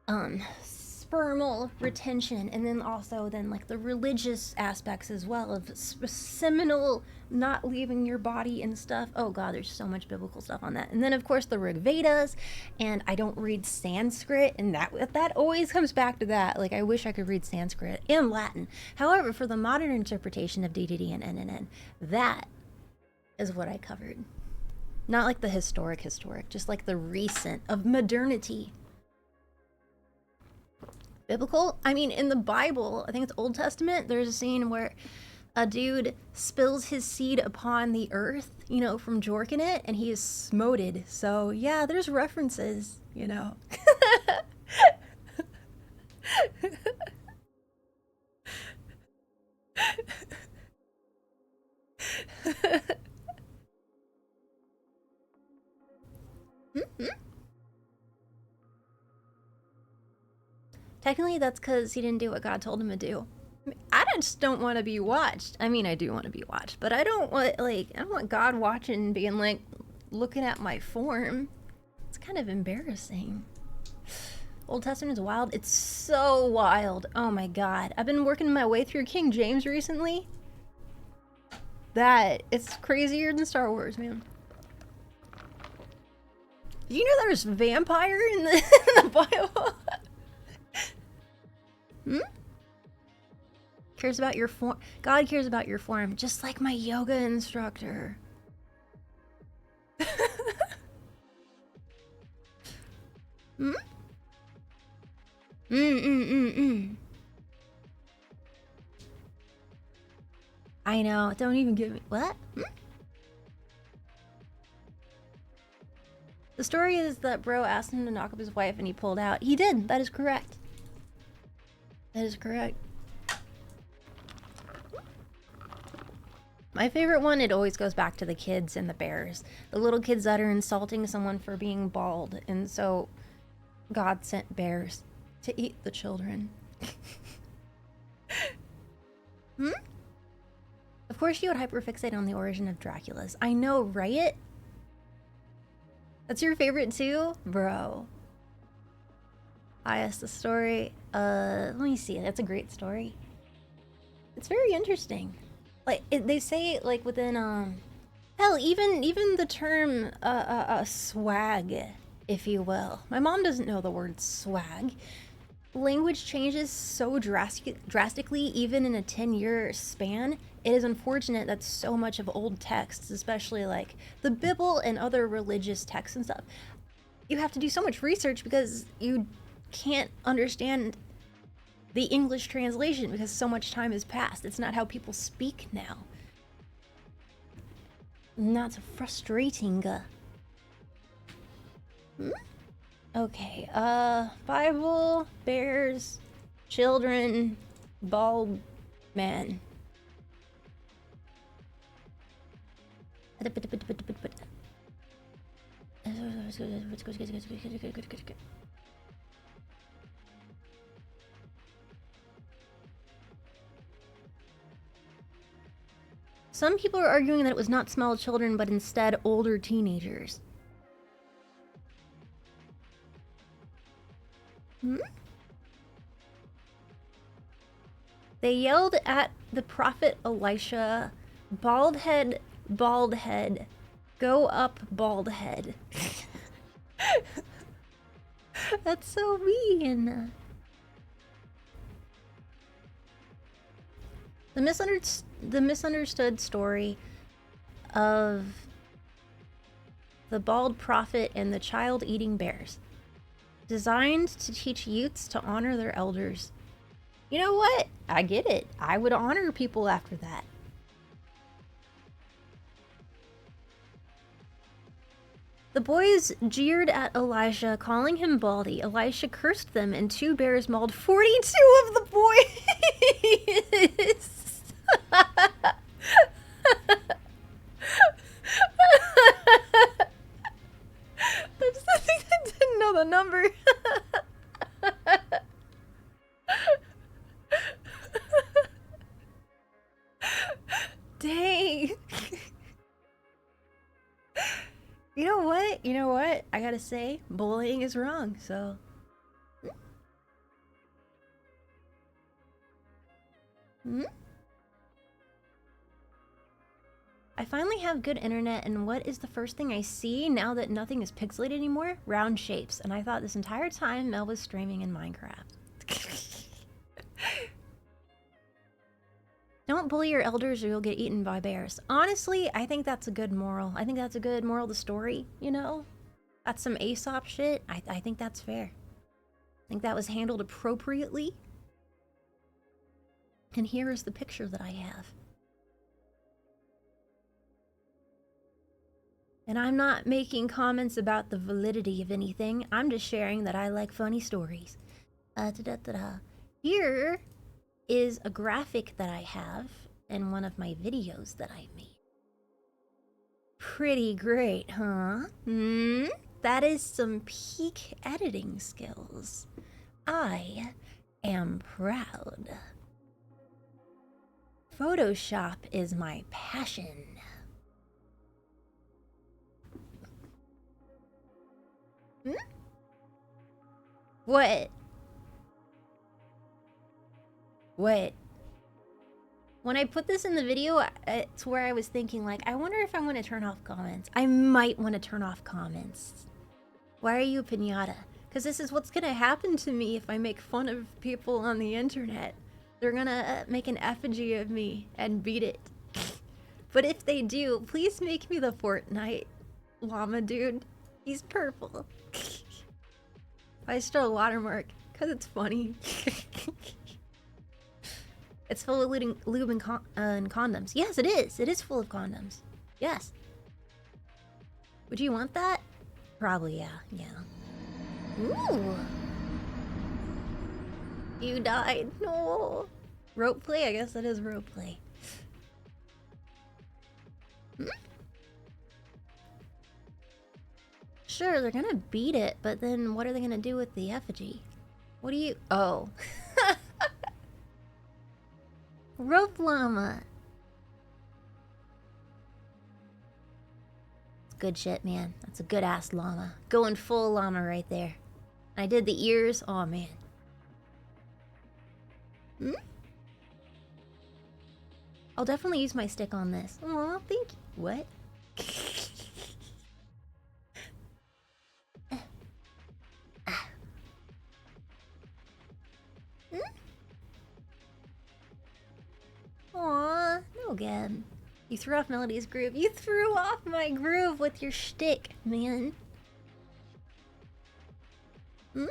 spermal retention, and then also then like the religious aspects as well of seminal not leaving your body and stuff. Oh god, there's so much biblical stuff on that. And then of course the Rig Vedas, and I don't read Sanskrit, and that always comes back to that. Like I wish I could read Sanskrit and Latin. However, for the modern interpretation of DDD and NNN, that is what I covered. Not like the historic, just like the recent of modernity. Biblical? I mean, in the Bible, I think it's Old Testament, there's a scene where a dude spills his seed upon the earth, you know, from jorking it, and he is smoted. So, yeah, there's references, you know. Technically, that's because he didn't do what God told him to do. I just don't want to be watched. I mean, I do want to be watched, but I don't want God watching and being like, looking at my form. It's kind of embarrassing. Old Testament is wild. It's so wild. Oh my god. I've been working my way through King James recently. It's crazier than Star Wars, man. Did you know there's vampire in the Bible? Cares about your form. God cares about your form, just like my yoga instructor. I know. Don't even give me what? The story is that bro asked him to knock up his wife and he pulled out. He did. That is correct. That is correct. My favorite one, it always goes back to the kids and the bears. The little kids that are insulting someone for being bald, and so God sent bears to eat the children. Of course you would hyperfixate on the origin of Dracula's. I know, right? That's your favorite too? Bro. I asked the story. Let me see. That's a great story. It's very interesting. Like they say, like within hell, even the term swag, if you will. My mom doesn't know the word swag. Language changes so drastically, even in a 10-year span. It is unfortunate that so much of old texts, especially like the Bible and other religious texts and stuff, you have to do so much research because you can't understand the English translation because so much time has passed. It's not how people speak now. And that's frustrating. Okay, Bible, bears, children, bald man. Some people are arguing that it was not small children, but instead older teenagers. They yelled at the prophet Elisha, bald head, go up, bald head. That's so mean. The misunderstood story of the bald prophet and the child eating bears, designed to teach youths to honor their elders. You know what? I get it. I would honor people after that. The boys jeered at Elijah, calling him baldy. Elisha cursed them, and 2 bears mauled 42 of the boys. I think I didn't know the number. Dang. You know what? You know what? I gotta say, bullying is wrong, so. Hmm? I finally have good internet, and what is the first thing I see now that nothing is pixelated anymore? Round shapes. And I thought this entire time Mel was streaming in Minecraft. Don't bully your elders or you'll get eaten by bears. Honestly, I think that's a good moral. I think that's a good moral of the story, you know? That's some Aesop shit. I think that's fair. I think that was handled appropriately. And here is the picture that I have. And I'm not making comments about the validity of anything. I'm just sharing that I like funny stories. Here is a graphic that I have in one of my videos that I made. Pretty great, huh? That is some peak editing skills. I am proud. Photoshop is my passion. What? What? When I put this in the video, it's where I was thinking, like, I wonder if I want to turn off comments. I might want to turn off comments. Why are you a piñata? Because this is what's going to happen to me if I make fun of people on the internet. They're going to make an effigy of me and beat it. But if they do, please make me the Fortnite llama dude. He's purple. I still a watermark, because it's funny. It's full of lube and condoms. Yes, it is. It is full of condoms. Yes. Would you want that? Probably, yeah. Yeah. Ooh. You died. No. Rope play? I guess that is rope play. Sure, they're gonna beat it, but then what are they gonna do with the effigy? What do you... Oh. Rope llama. It's good shit, man. That's a good ass llama. Going full llama right there. I did the ears. Oh, man. I'll definitely use my stick on this. Aw, thank you. What? Aw, no again. You threw off Melody's groove. You threw off my groove with your shtick, man. The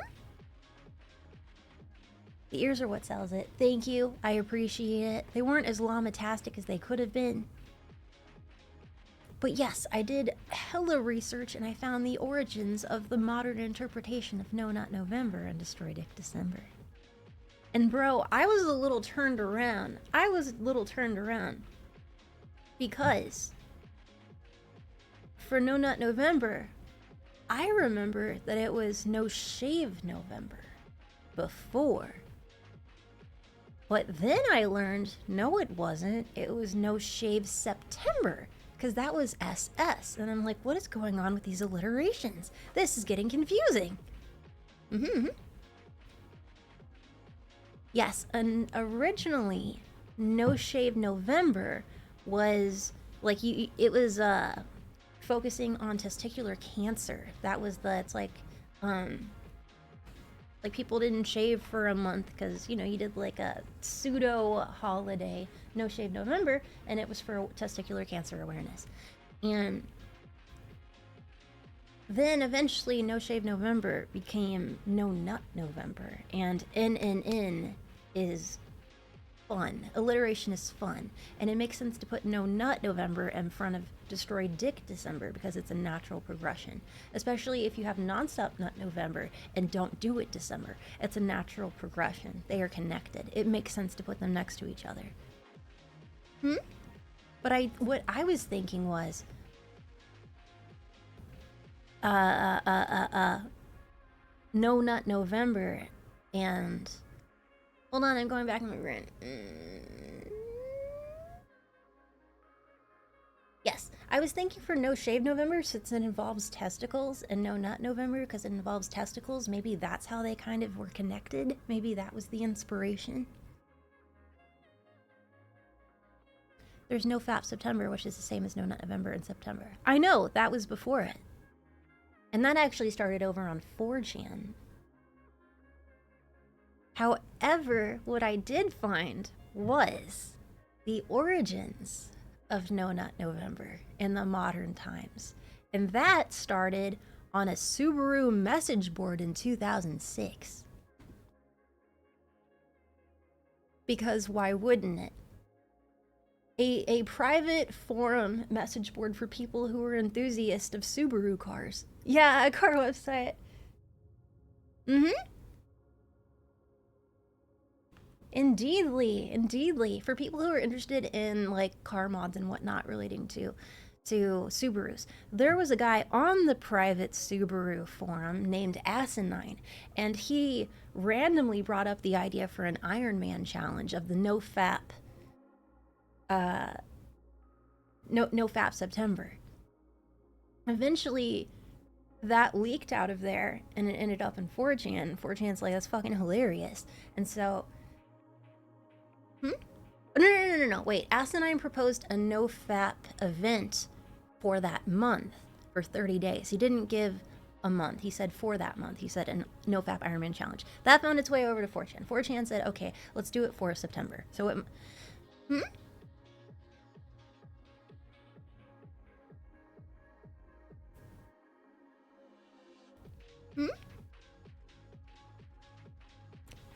ears are what sells it. Thank you. I appreciate it. They weren't as llama-tastic as they could have been. But yes, I did hella research and I found the origins of the modern interpretation of No Not November and Destroy Dick December. And bro, I was a little turned around. Because for No Nut November, I remember that it was No Shave November before. But then I learned, no it wasn't. It was No Shave September, because that was SS. And I'm like, what is going on with these alliterations? This is getting confusing. Yes, and originally, No Shave November was like it was focusing on testicular cancer. That was it's like people didn't shave for a month because, you know, you did like a pseudo holiday, No Shave November, and it was for testicular cancer awareness. And then eventually No Shave November became No Nut November, and NNN is fun. Alliteration is fun, and it makes sense to put No Nut November in front of Destroy Dick December because it's a natural progression, especially if you have Nonstop Nut November and Don't Do It December. It's a natural progression. They are connected. It makes sense to put them next to each other. But what I was thinking was No Nut November and hold on, I'm going back in my brain. Yes, I was thinking for No Shave November, since it involves testicles, and No Nut November because it involves testicles. Maybe that's how they kind of were connected. Maybe that was the inspiration. There's No Fap September, which is the same as No Nut November in September. I know, that was before it. And that actually started over on 4chan. However, what I did find was the origins of No Nut November in the modern times. And that started on a Subaru message board in 2006. Because why wouldn't it? A private forum message board for people who are enthusiasts of Subaru cars. Yeah, a car website. Indeedly. For people who are interested in like car mods and whatnot relating to Subarus. There was a guy on the private Subaru forum named Asinine, and he randomly brought up the idea for an Iron Man challenge of the No Fap September. Eventually, that leaked out of there, and it ended up in 4chan. 4chan's like, that's fucking hilarious. And so... No. Wait, Asinine proposed a no-fap event for that month, for 30 days. He didn't give a month. He said for that month. He said a no-fap Iron Man challenge. That found its way over to 4chan. 4chan said, okay, let's do it for September. So it...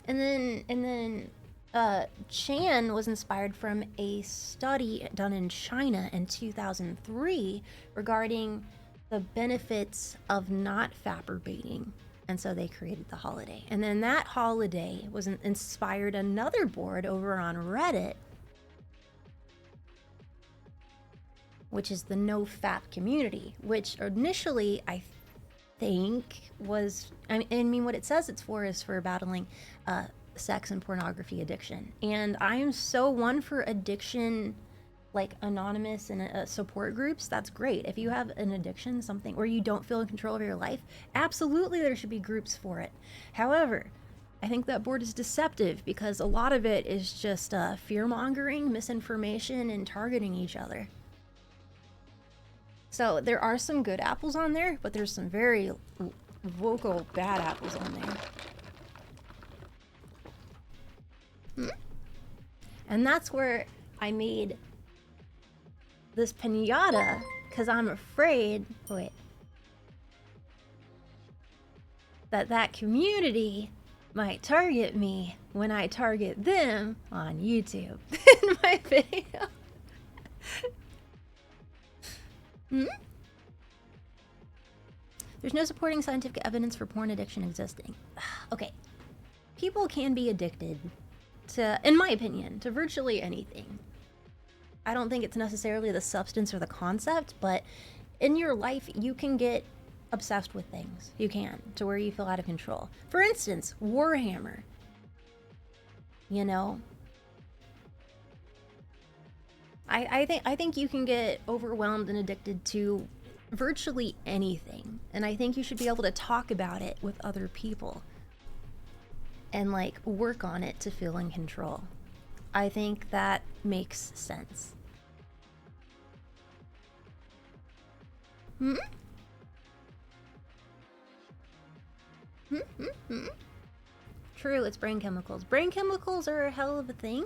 And then Chan was inspired from a study done in China in 2003 regarding the benefits of not fapper baiting. And so they created the holiday. And then that holiday was inspired another board over on Reddit, which is the No Fap community, which initially I think was, I mean, what it says it's for is for battling sex and pornography addiction. And I am so one for addiction, like anonymous and support groups. That's great. If you have an addiction, something where you don't feel in control of your life, absolutely there should be groups for it. However, I think that board is deceptive because a lot of it is just fear-mongering, misinformation, and targeting each other. So there are some good apples on there, but there's some very vocal bad apples on there. And that's where I made this piñata, because I'm afraid, that community might target me when I target them on YouTube in my video. There's no supporting scientific evidence for porn addiction existing. Okay. People can be addicted to, in my opinion, to virtually anything. I don't think it's necessarily the substance or the concept, but in your life, you can get obsessed with things. You can, to where you feel out of control. For instance, Warhammer. You know? I think you can get overwhelmed and addicted to virtually anything. And I think you should be able to talk about it with other people. And like work on it to feel in control. I think that makes sense. True, it's brain chemicals. Brain chemicals are a hell of a thing.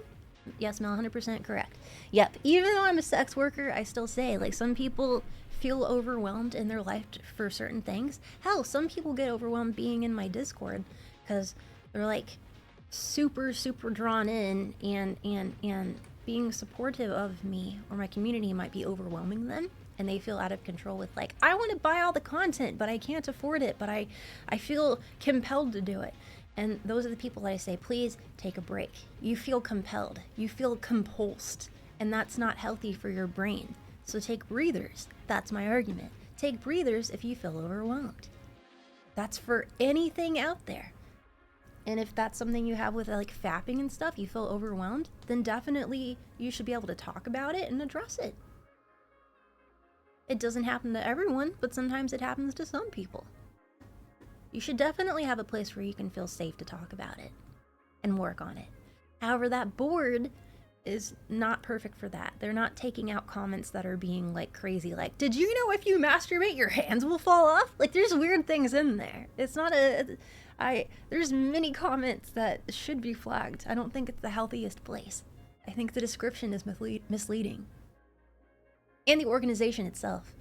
Yes, Mel, 100% correct. Yep, even though I'm a sex worker, I still say, like, some people feel overwhelmed in their life for certain things. Hell, some people get overwhelmed being in my Discord because they're like super drawn in, and being supportive of me or my community might be overwhelming them, and they feel out of control with like, I want to buy all the content but I can't afford it, but I feel compelled to do it. And those are the people that I say, please take a break. You feel compelled, you feel compulsed, and that's not healthy for your brain. So take breathers. That's my argument. Take breathers if you feel overwhelmed. That's for anything out there. And if that's something you have with like fapping and stuff, you feel overwhelmed, then definitely you should be able to talk about it and address it. It doesn't happen to everyone, but sometimes it happens to some people. You should definitely have a place where you can feel safe to talk about it and work on it. However, that board is not perfect for that. They're not taking out comments that are being like crazy, like, did you know if you masturbate your hands will fall off? Like, there's weird things in there. It's not there's many comments that should be flagged. I don't think it's the healthiest place. I think the description is misleading. And the organization itself.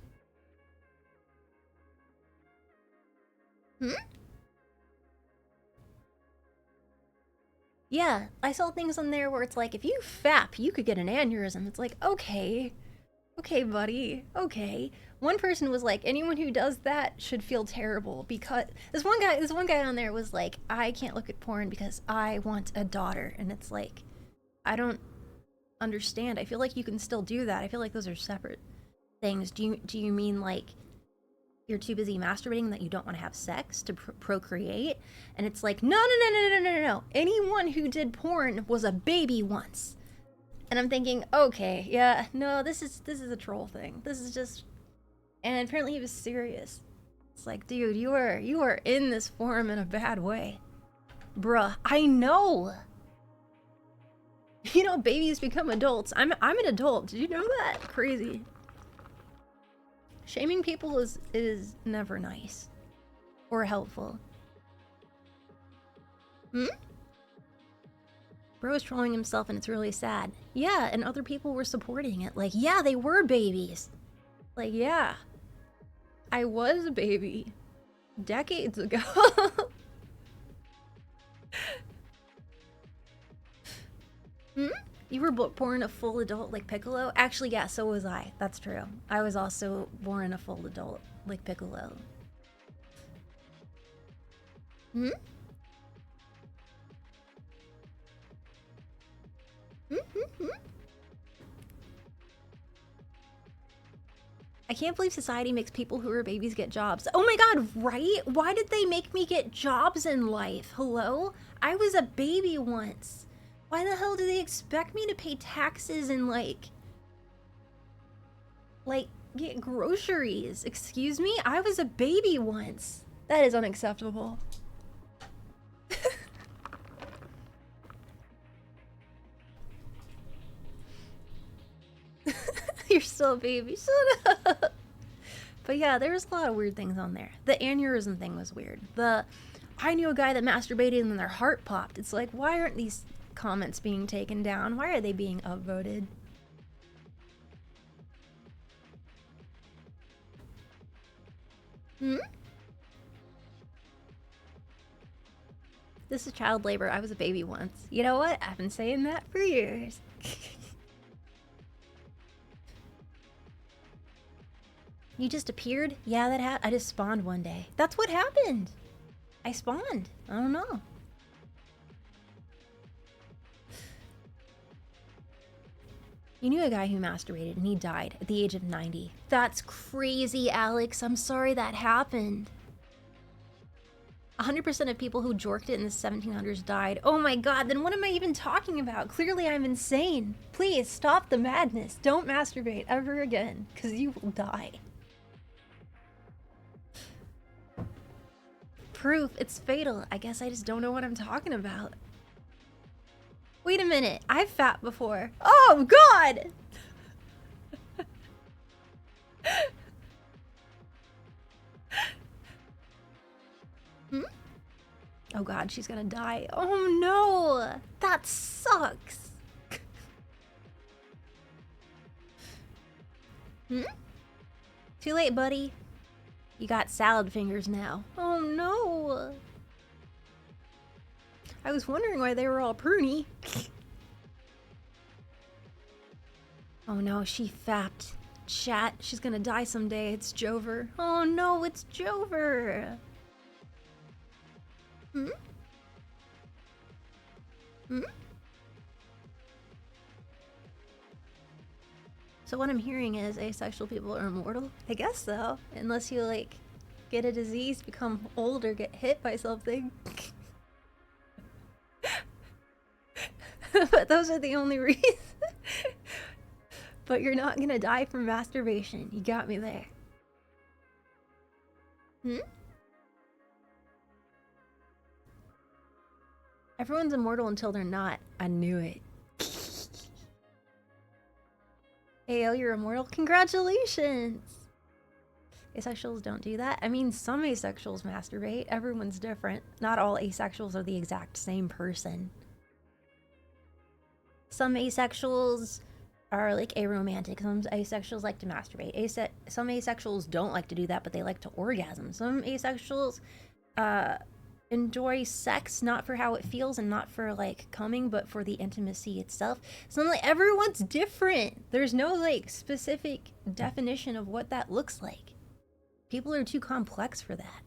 Yeah, I saw things on there where it's like, if you fap, you could get an aneurysm. It's like, okay, buddy, okay. One person was like, anyone who does that should feel terrible because this one guy on there was like, I can't look at porn because I want a daughter, and it's like, I don't understand. I feel like you can still do that. I feel like those are separate things. Do you mean like you're too busy masturbating that you don't want to have sex to procreate? And it's like, no. Anyone who did porn was a baby once. And I'm thinking, okay, yeah, no, this is a troll thing. This is just, and apparently he was serious. It's like, dude, you are in this forum in a bad way. Bruh, I know. You know, babies become adults. I'm an adult. Did you know that? Crazy. Shaming people is never nice or helpful. Bro is trolling himself and it's really sad. Yeah, and other people were supporting it. Like, yeah, they were babies. Like, yeah. I was a baby decades ago. You were born a full adult like Piccolo? Actually, yeah, so was I. That's true. I was also born a full adult like Piccolo. I can't believe society makes people who are babies get jobs. Oh my god, right? Why did they make me get jobs in life? Hello? I was a baby once. Why the hell do they expect me to pay taxes and like get groceries? Excuse me? I was a baby once. That is unacceptable. You're still a baby. Shut up. But yeah, there was a lot of weird things on there. The aneurysm thing was weird. I knew a guy that masturbated and then their heart popped. It's like, why aren't these comments being taken down? Why are they being upvoted? This is child labor. I was a baby once. You know what? I've been saying that for years. You just appeared? Yeah, that I just spawned one day. That's what happened. I spawned. I don't know. You knew a guy who masturbated and he died at the age of 90. That's crazy, Alex. I'm sorry that happened. 100% of people who jorked it in the 1700s died. Oh my god, then what am I even talking about? Clearly I'm insane. Please, stop the madness. Don't masturbate ever again, because you will die. Proof, it's fatal. I guess I just don't know what I'm talking about. Wait a minute, I've fat before. Oh god! Oh god, she's gonna die. Oh no! That sucks! Too late, buddy. You got salad fingers now. Oh no! I was wondering why they were all pruny. Oh no, she fapped. Chat, she's gonna die someday. It's Jover. Oh no, it's Jover! So what I'm hearing is asexual people are immortal? I guess so. Unless you, like, get a disease, become old, or get hit by something. But those are the only reasons. But you're not gonna die from masturbation. You got me there. Everyone's immortal until they're not. I knew it. Ayo, you're immortal? Congratulations! Asexuals don't do that. I mean, some asexuals masturbate. Everyone's different. Not all asexuals are the exact same person. Some asexuals are like aromantic. Some asexuals like to masturbate. Some asexuals don't like to do that, but they like to orgasm. Some asexuals enjoy sex, not for how it feels and not for like coming, but for the intimacy itself. So like everyone's different. There's no like specific definition of what that looks like. People are too complex for that.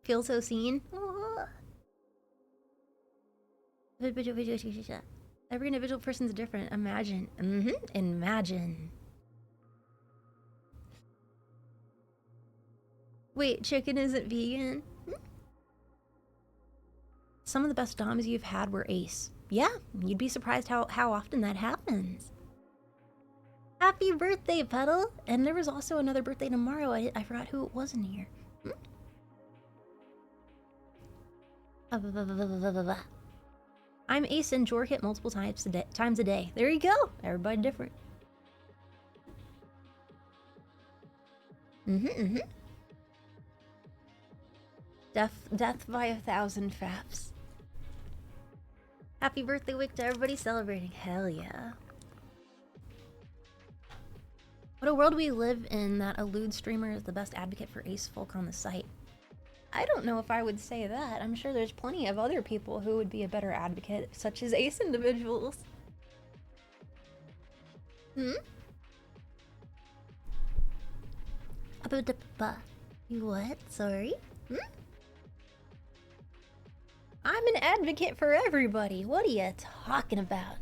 Feel so seen? Every individual person's different. Imagine. Imagine. Wait, chicken isn't vegan? Some of the best doms you've had were ace. Yeah, you'd be surprised how often that happens. Happy birthday, Petal! And there was also another birthday tomorrow. I forgot who it was in here. I'm ace and Jor hit multiple times a day. There you go. Everybody different. Death by 1,000 faps. Happy birthday week to everybody celebrating. Hell yeah. What a world we live in that a lewd streamer is the best advocate for ace folk on the site. I don't know if I would say that. I'm sure there's plenty of other people who would be a better advocate, such as ace individuals. You what? Sorry? I'm an advocate for everybody. What are you talking about?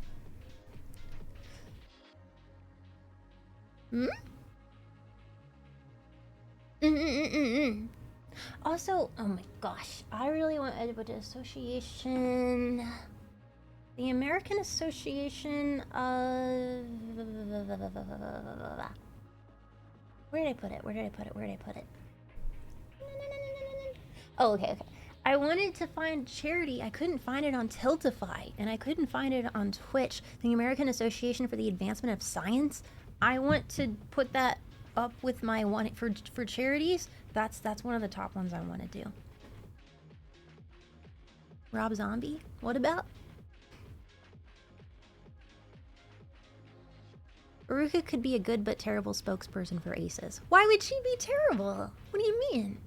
Also, oh my gosh, I really want Edgewood Association. The American Association of... Where did I put it? Where did I put it? Where did I put it? Oh, okay, okay. I wanted to find charity. I couldn't find it on Tiltify, and I couldn't find it on Twitch. The American Association for the Advancement of Science. I want to put that up with my one for charities. That's one of the top ones I want to do. Rob Zombie? What about? Uruka could be a good but terrible spokesperson for aces. Why would she be terrible? What do you mean?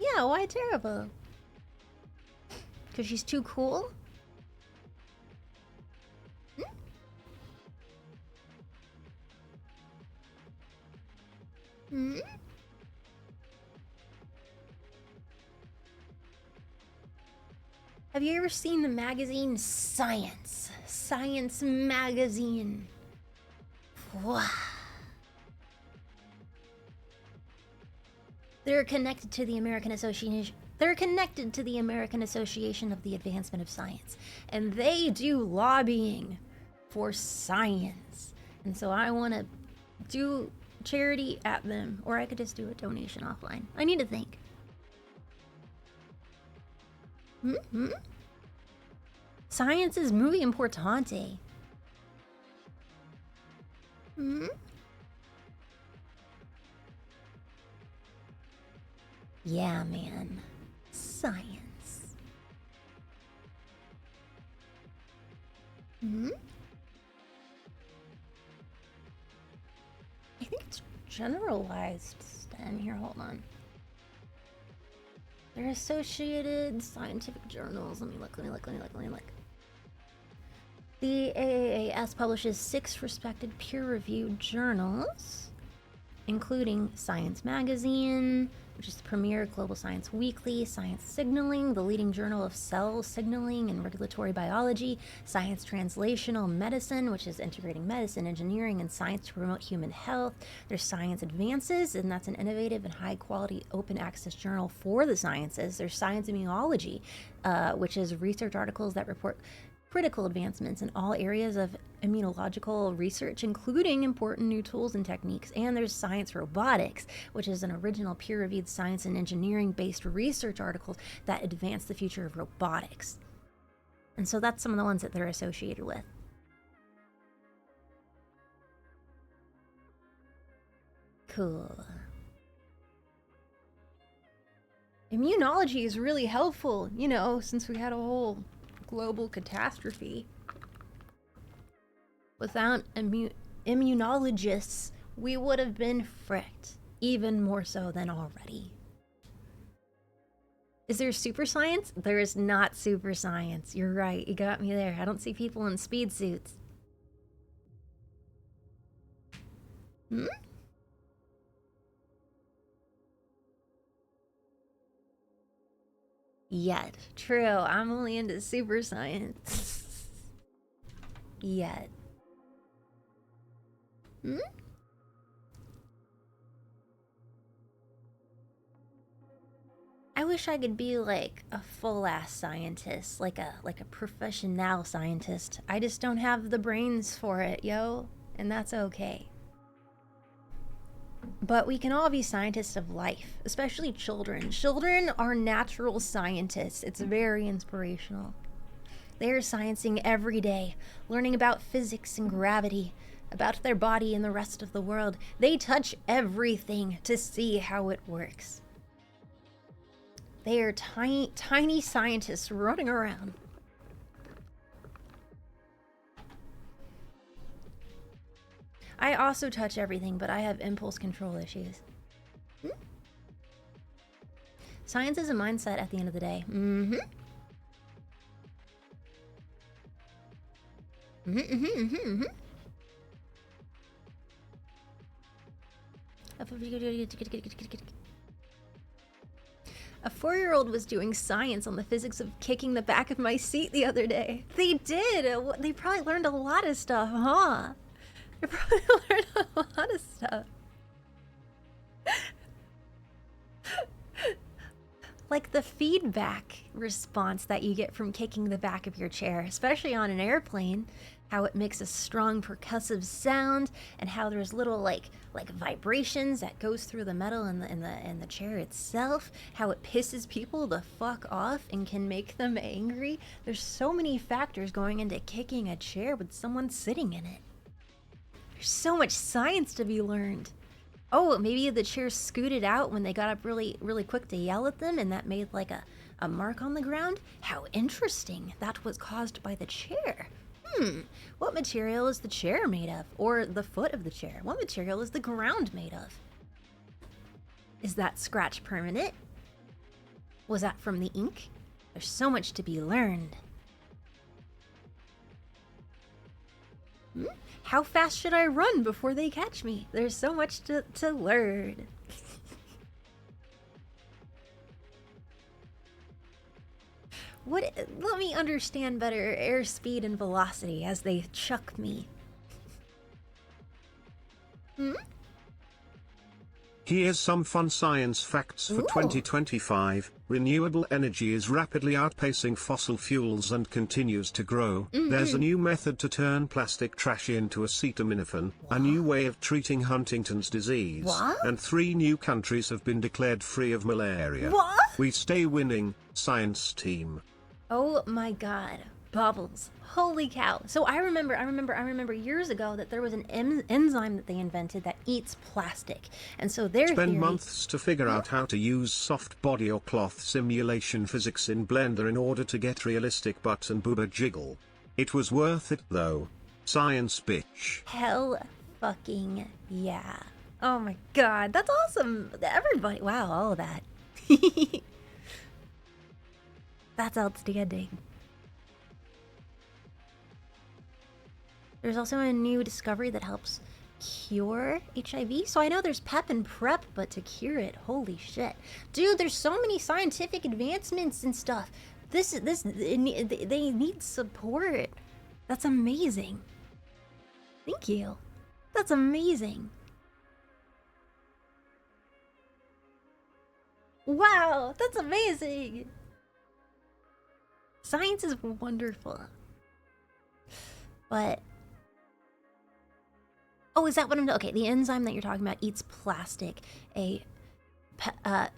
Yeah, why terrible? Because she's too cool? Have you ever seen the magazine Science? Science magazine. Wow. They're connected to the American Association. They're connected to the American Association of the Advancement of Science, and they do lobbying for science. And so I want to do charity at them, or I could just do a donation offline. I need to think. Science is muy importante. Yeah, man. Science. I think it's generalized STEM. Here, hold on. They're associated scientific journals. Let me look. The AAAS publishes 6 respected peer-reviewed journals. including Science Magazine, which is the premier global science weekly, Science Signaling, the leading journal of cell signaling and regulatory biology, Science Translational Medicine, which is integrating medicine, engineering, and science to promote human health. There's Science Advances, and that's an innovative and high-quality open access journal for the sciences. There's Science Immunology, which is research articles that report critical advancements in all areas of immunological research, including important new tools and techniques. And there's Science Robotics, which is an original peer-reviewed science and engineering-based research articles that advance the future of robotics. And so that's some of the ones that they're associated with. Cool. Immunology is really helpful, you know, since we had a whole global catastrophe. Without immunologists, we would have been fricked, even more so than already. Is there super science? There is not super science. You're right, you got me there. I don't see people in speed suits. Hmm? Yet. True, I'm only into super science. Yet. Hmm? I wish I could be like a full-ass scientist, like a professional scientist. I just don't have the brains for it, yo, and that's okay. But we can all be scientists of life, especially children. Children are natural scientists. It's very inspirational. They're sciencing every day, learning about physics and gravity, about their body and the rest of the world. They touch everything to see how it works. They are tiny, tiny scientists running around. I also touch everything, but I have impulse control issues. Hmm? Science is a mindset at the end of the day. Mm-hmm. A 4-year-old was doing science on the physics of kicking the back of my seat the other day. They did! They probably learned a lot of stuff, huh? They probably learned a lot of stuff. Like the feedback response that you get from kicking the back of your chair, especially on an airplane, how it makes a strong percussive sound, and how there's little like vibrations that goes through the metal in the chair itself, how it pisses people the fuck off and can make them angry. There's so many factors going into kicking a chair with someone sitting in it. There's so much science to be learned. Oh, maybe the chair scooted out when they got up really, really quick to yell at them, and that made like a mark on the ground. How interesting. That was caused by the chair. What material is the chair made of? Or the foot of the chair? What material is the ground made of? Is that scratch permanent? Was that from the ink? There's so much to be learned. How fast should I run before they catch me? There's so much to learn. Let me understand better airspeed and velocity as they chuck me. Here's some fun science facts for 2025. Renewable energy is rapidly outpacing fossil fuels and continues to grow. There's a new method to turn plastic trash into acetaminophen, a new way of treating Huntington's disease, and 3 new countries have been declared free of malaria. We stay winning, science team. Oh my god. Bubbles. Holy cow. So I remember years ago that there was an enzyme that they invented that eats plastic. And so their Spend months to figure out how to use soft body or cloth simulation physics in Blender in order to get realistic butt and booba jiggle. It was worth it though. Science bitch. Hell fucking yeah. Oh my god, that's awesome. Everybody, wow, all of that. That's outstanding. There's also a new discovery that helps cure HIV? So I know there's PEP and PrEP, but to cure it, holy shit. Dude, there's so many scientific advancements and stuff. They need support. That's amazing. Thank you. That's amazing. Wow, that's amazing. Science is wonderful. But oh, is that what I'm... Okay, the enzyme that you're talking about eats plastic, PET,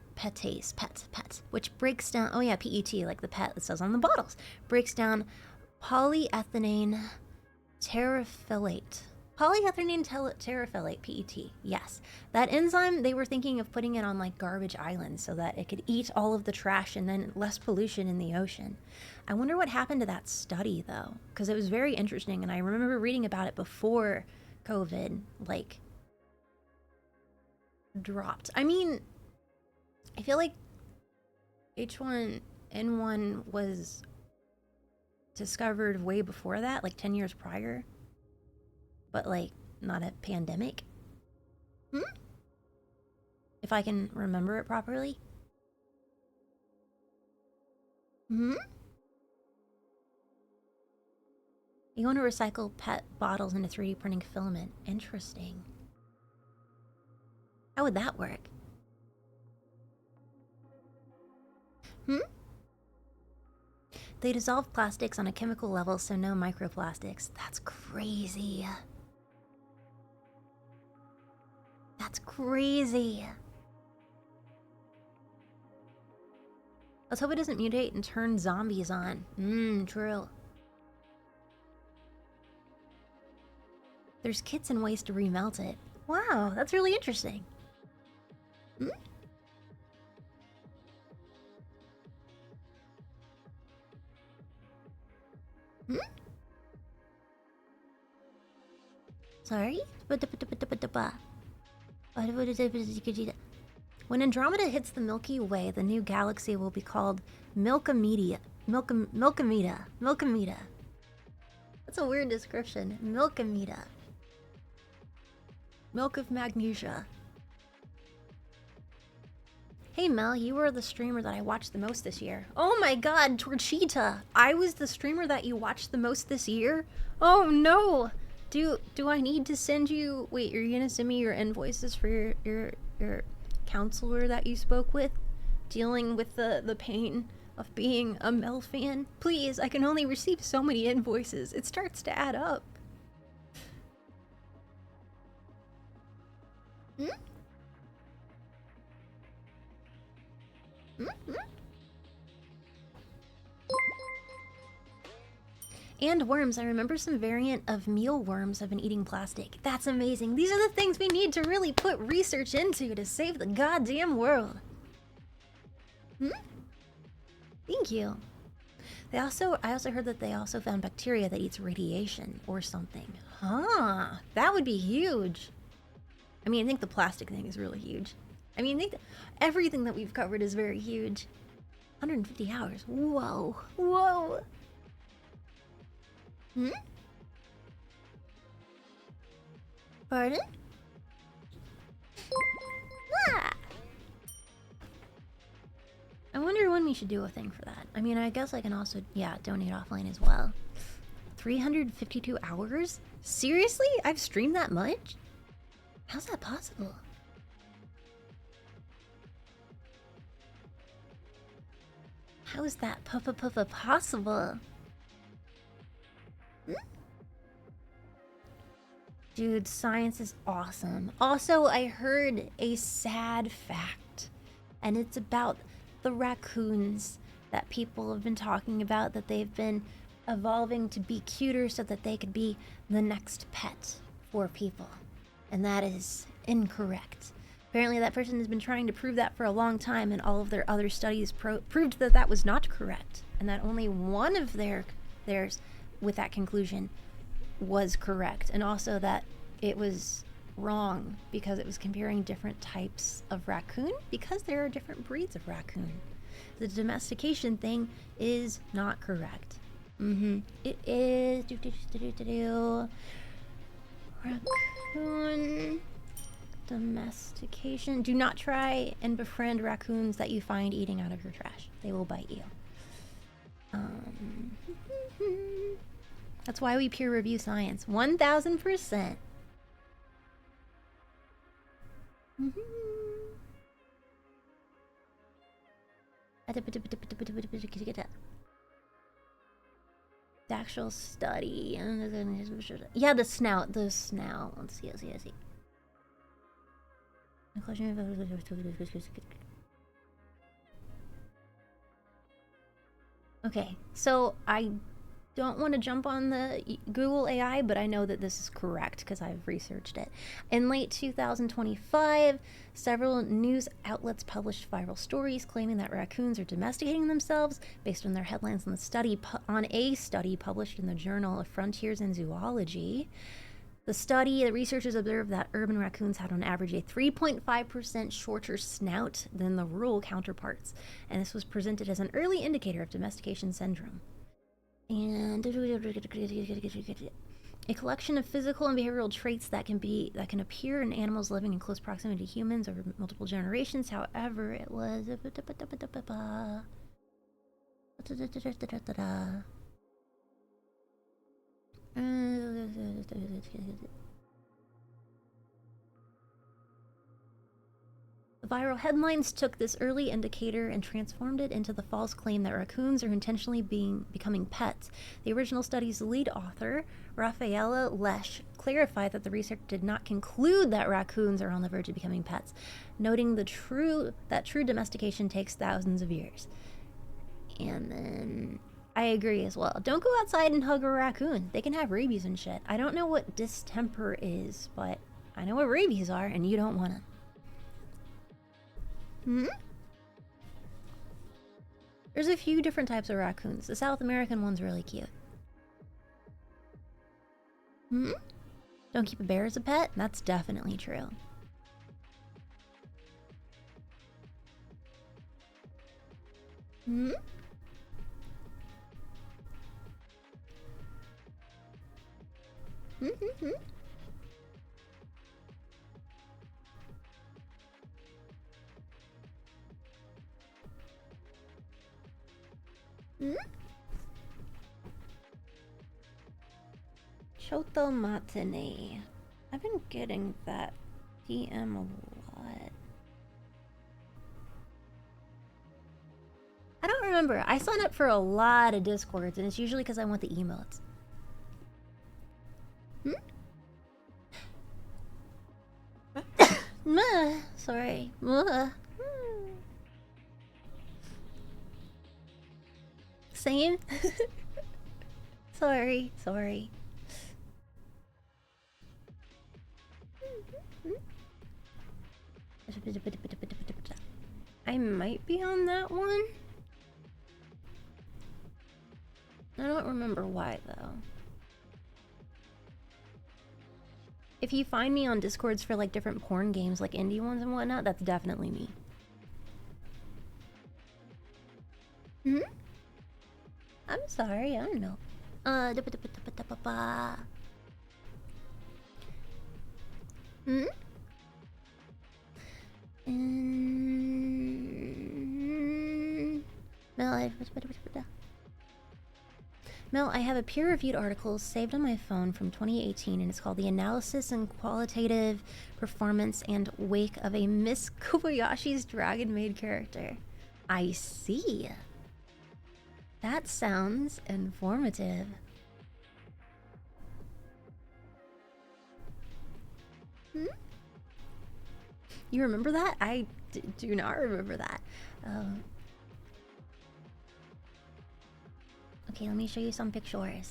which breaks down... Oh yeah, PET, like the PET that says on the bottles. Breaks down polyethylene terephthalate. Polyethylene terephthalate, PET, yes. That enzyme, they were thinking of putting it on like garbage islands so that it could eat all of the trash and then less pollution in the ocean. I wonder what happened to that study though, because it was very interesting and I remember reading about it before COVID, like, dropped. I mean, I feel like H1N1 was discovered way before that, like 10 years prior. But, like, not a pandemic. If I can remember it properly. You want to recycle PET bottles into 3D printing filament. Interesting. How would that work? They dissolve plastics on a chemical level, so no microplastics. That's crazy. That's crazy. Let's hope it doesn't mutate and turn zombies on. True. There's kits and ways to remelt it. Wow, that's really interesting. Sorry? When Andromeda hits the Milky Way, the new galaxy will be called Milkomeda. Milkomeda. That's a weird description. Milkomeda. Milk of magnesia. Hey Mel, you were the streamer that I watched the most this year. Oh my god, Torchita! I was the streamer that you watched the most this year? Oh no! Do I need to send you... Wait, you're gonna send me your invoices for your counselor that you spoke with? Dealing with the pain of being a Mel fan? Please, I can only receive so many invoices. It starts to add up. And worms. I remember some variant of mealworms have been eating plastic. That's amazing. These are the things we need to really put research into to save the goddamn world. Thank you. I also heard that they also found bacteria that eats radiation or something. Huh. That would be huge. I mean, I think the plastic thing is really huge. I mean, I think everything that we've covered is very huge. 150 hours. Whoa. Whoa. Pardon? I wonder when we should do a thing for that. I mean, I guess I can also, yeah, donate offline as well. 352 hours? Seriously? I've streamed that much? How's that possible? How is that possible? Dude, science is awesome. Also, I heard a sad fact, and it's about the raccoons that people have been talking about, that they've been evolving to be cuter so that they could be the next pet for people. And that is incorrect. Apparently that person has been trying to prove that for a long time, and all of their other studies proved that that was not correct, and that only one of theirs with that conclusion was correct, and also that it was wrong because it was comparing different types of raccoon, because there are different breeds of raccoon. The domestication thing is not correct. It is raccoon Domestication. Do not try and befriend raccoons that you find eating out of your trash. They will bite you. That's why we peer review science. 1000%. The actual study. Yeah, the snout. The snout. Let's see. Okay, so I don't want to jump on the Google AI, but I know that this is correct because I've researched it. In late 2025, several news outlets published viral stories claiming that raccoons are domesticating themselves based on their headlines on a study published in the Journal of Frontiers in Zoology. The researchers observed that urban raccoons had on average a 3.5% shorter snout than the rural counterparts, and this was presented as an early indicator of domestication syndrome. And a collection of physical and behavioral traits that can appear in animals living in close proximity to humans over multiple generations. However, it was the viral headlines took this early indicator and transformed it into the false claim that raccoons are intentionally becoming pets. The original study's lead author, Rafaela Lesh, clarified that the research did not conclude that raccoons are on the verge of becoming pets, noting that true domestication takes thousands of years. And then I agree as well. Don't go outside and hug a raccoon. They can have rabies and shit. I don't know what distemper is, but I know what rabies are, and you don't want to. There's a few different types of raccoons. The South American one's really cute. Don't keep a bear as a pet? That's definitely true. Choto Matane. I've been getting that DM a lot. I don't remember. I sign up for a lot of Discords, and it's usually because I want the emotes. Sorry. Same. Sorry. I might be on that one. I don't remember why though. If you find me on Discords for like different porn games, like indie ones and whatnot, that's definitely me. I'm sorry, I don't know. Mel, I have a peer-reviewed article saved on my phone from 2018, and it's called The Analysis and Qualitative Performance and Wake of a Miss Kobayashi's Dragon Maid Character. I see. That sounds informative. You remember that? I do not remember that. Okay, let me show you some pictures.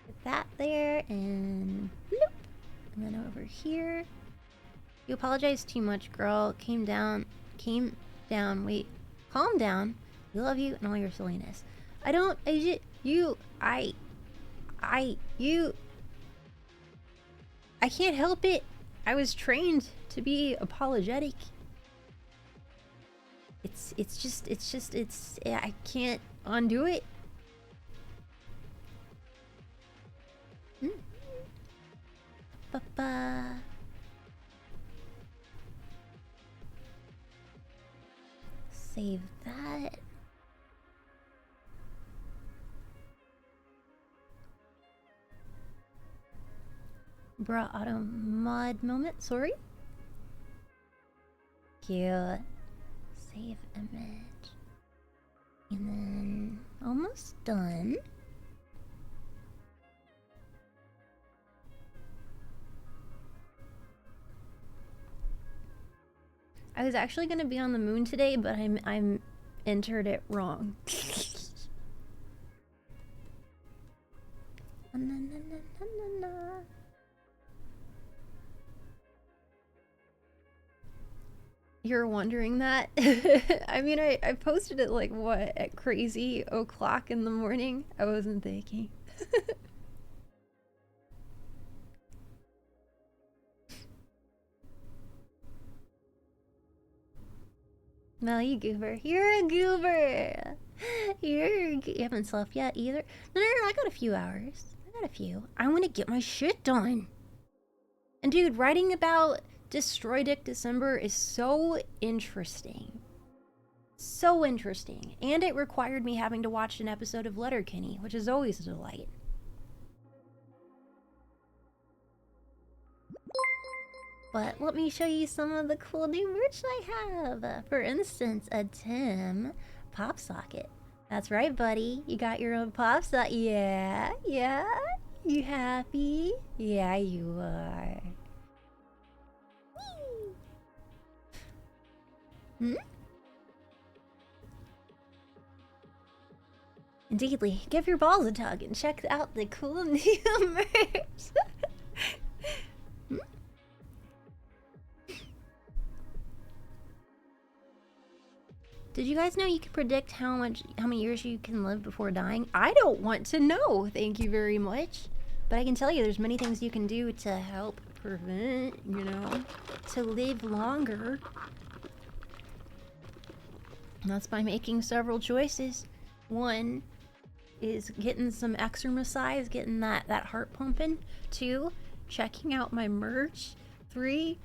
Put that there and bloop. And then over here. You apologize too much, girl. Came down. Wait. Calm down. We love you and all your silliness. I can't help it. I was trained to be apologetic. yeah, I can't undo it. Ba-ba. Save that. Bruh, auto mod moment, sorry. Cute. Save image. And then almost done. I was actually gonna be on the moon today, but I'm entered it wrong. You're wondering that? I mean, I posted it like what, at crazy o'clock in the morning? I wasn't thinking. No, you goober. You're a goober. You haven't slept yet either. No, I got a few hours. I got a few. I want to get my shit done. And dude, writing about Destroy Dick December is so interesting. So interesting. And it required me having to watch an episode of Letterkenny, which is always a delight. But let me show you some of the cool new merch I have. For instance, a Tim pop socket. That's right, buddy. You got your own pop socket. Yeah, yeah. You happy? Yeah, you are. Indeedly. Give your balls a tug and check out the cool new merch. Did you guys know you can predict how many years you can live before dying? I don't want to know, thank you very much. But I can tell you there's many things you can do to help prevent, you know, to live longer. And that's by making several choices. One is getting some exercise, getting that heart pumping. 2, checking out my merch. 3,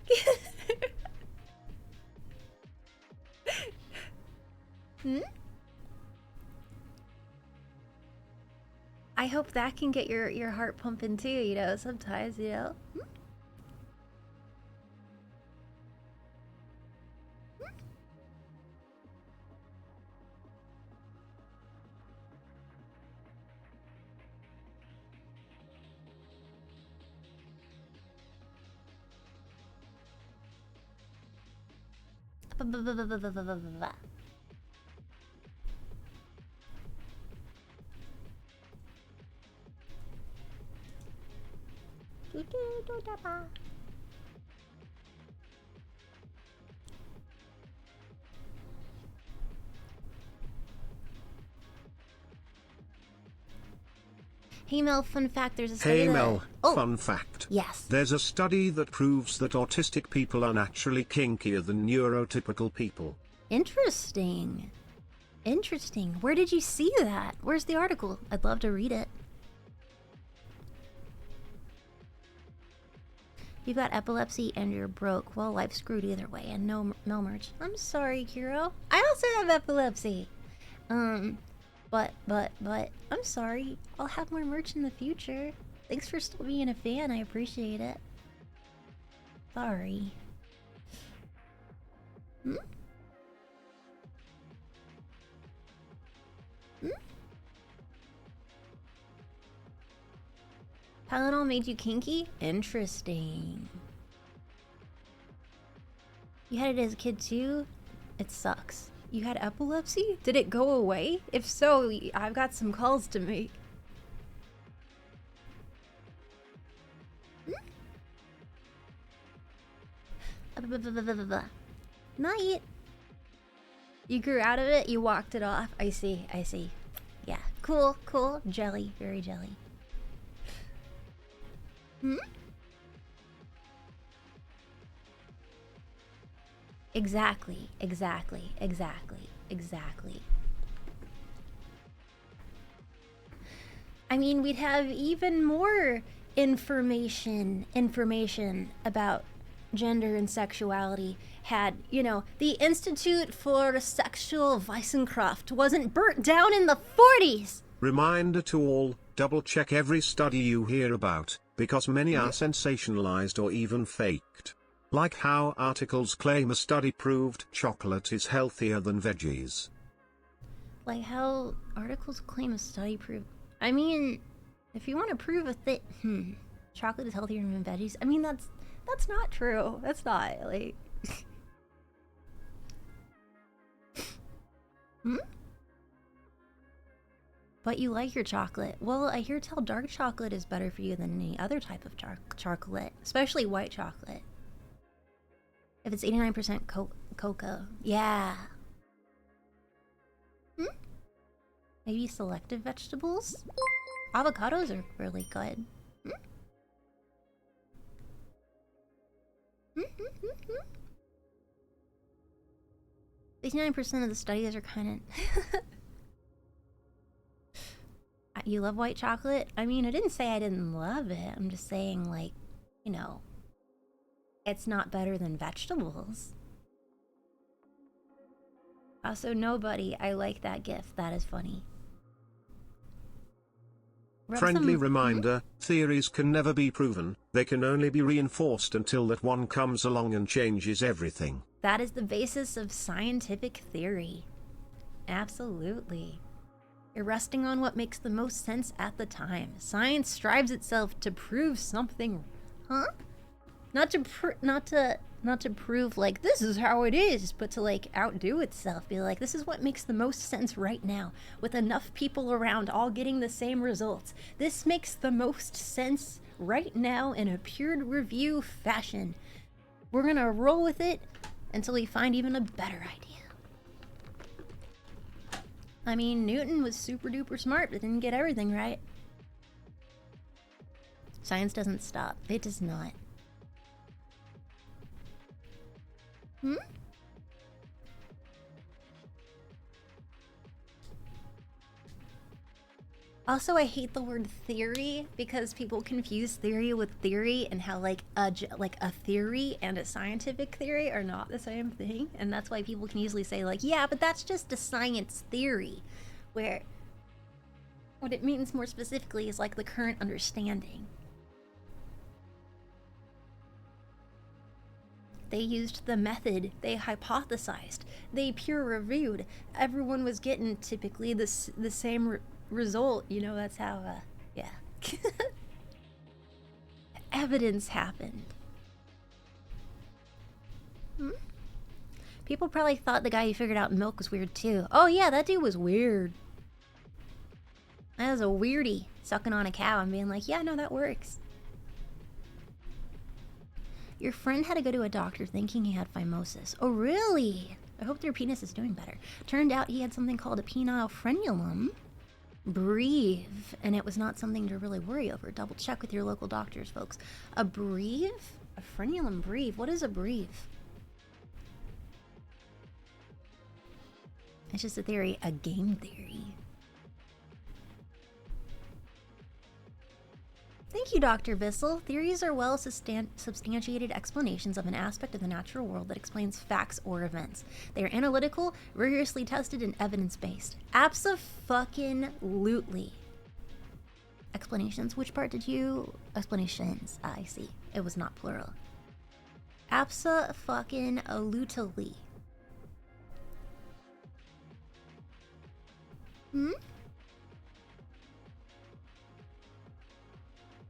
I hope that can get your heart pumping too, you know, sometimes, you know. Hey Mel, fun fact, there's a study Hey that... Mel, Oh, fun fact. yes. There's a study that proves that autistic people are naturally kinkier than neurotypical people. Interesting. Interesting. Where did you see that? Where's the article? I'd love to read it. You've got epilepsy and you're broke. Well, life's screwed either way, and no merch. I'm sorry, Kiro. I also have epilepsy. But, I'm sorry. I'll have more merch in the future. Thanks for still being a fan. I appreciate it. Sorry. Tylenol made you kinky? Interesting. You had it as a kid too? It sucks. You had epilepsy? Did it go away? If so, I've got some calls to make. Night. You grew out of it, you walked it off. I see. Yeah, cool. Jelly, very jelly. Exactly, exactly, exactly, exactly. I mean, we'd have even more information about gender and sexuality had, you know, the Institute for Sexual Wissenschaft wasn't burnt down in the 40s. Reminder to all, double check every study you hear about, because many are sensationalized or even faked. Like how articles claim a study proved chocolate is healthier than veggies. Like how articles claim a study proved. I mean, if you want to prove a thing, chocolate is healthier than veggies. I mean, that's not true. That's not like. But you like your chocolate. Well, I hear tell dark chocolate is better for you than any other type of chocolate, especially white chocolate. If it's 89% cocoa. Yeah. Maybe selective vegetables? Avocados are really good. 89% of the studies are kind of... You love white chocolate? I mean, I didn't say I didn't love it. I'm just saying, like, you know, it's not better than vegetables. Also, nobody. I like that gift. That is funny. Friendly reminder, theories can never be proven, they can only be reinforced until that one comes along and changes everything. That is the basis of scientific theory. Absolutely. You're resting on what makes the most sense at the time. Science strives itself to prove something, Not to prove like this is how it is, but to like outdo itself. Be like, this is what makes the most sense right now, with enough people around all getting the same results. This makes the most sense right now in a peer review fashion. We're gonna roll with it until we find even a better idea. I mean, Newton was super duper smart, but didn't get everything right. Science doesn't stop. It does not. Also, I hate the word theory because people confuse theory with theory, and how like a theory and a scientific theory are not the same thing, and that's why people can easily say like, yeah, but that's just a science theory, where what it means more specifically is like the current understanding. They used the method, they hypothesized, they peer-reviewed. Everyone was getting typically the same result. You know, that's how, yeah. Evidence happened. People probably thought the guy who figured out milk was weird too. Oh yeah, that dude was weird. That was a weirdie, sucking on a cow and being like, yeah, no, that works. Your friend had to go to a doctor thinking he had phimosis. Oh, really? I hope their penis is doing better. Turned out he had something called a penile frenulum. Breathe. And it was not something to really worry over. Double check with your local doctors, folks. A breathe? A frenulum breathe? What is a breathe? It's just a theory. A game theory. Thank you, Dr. Bissell. Theories are well-substantiated explanations of an aspect of the natural world that explains facts or events. They are analytical, rigorously tested, and evidence-based. Abso-fucking-lutely. Explanations? Which part did you... Explanations. I see. It was not plural. Abso-fucking-lutely.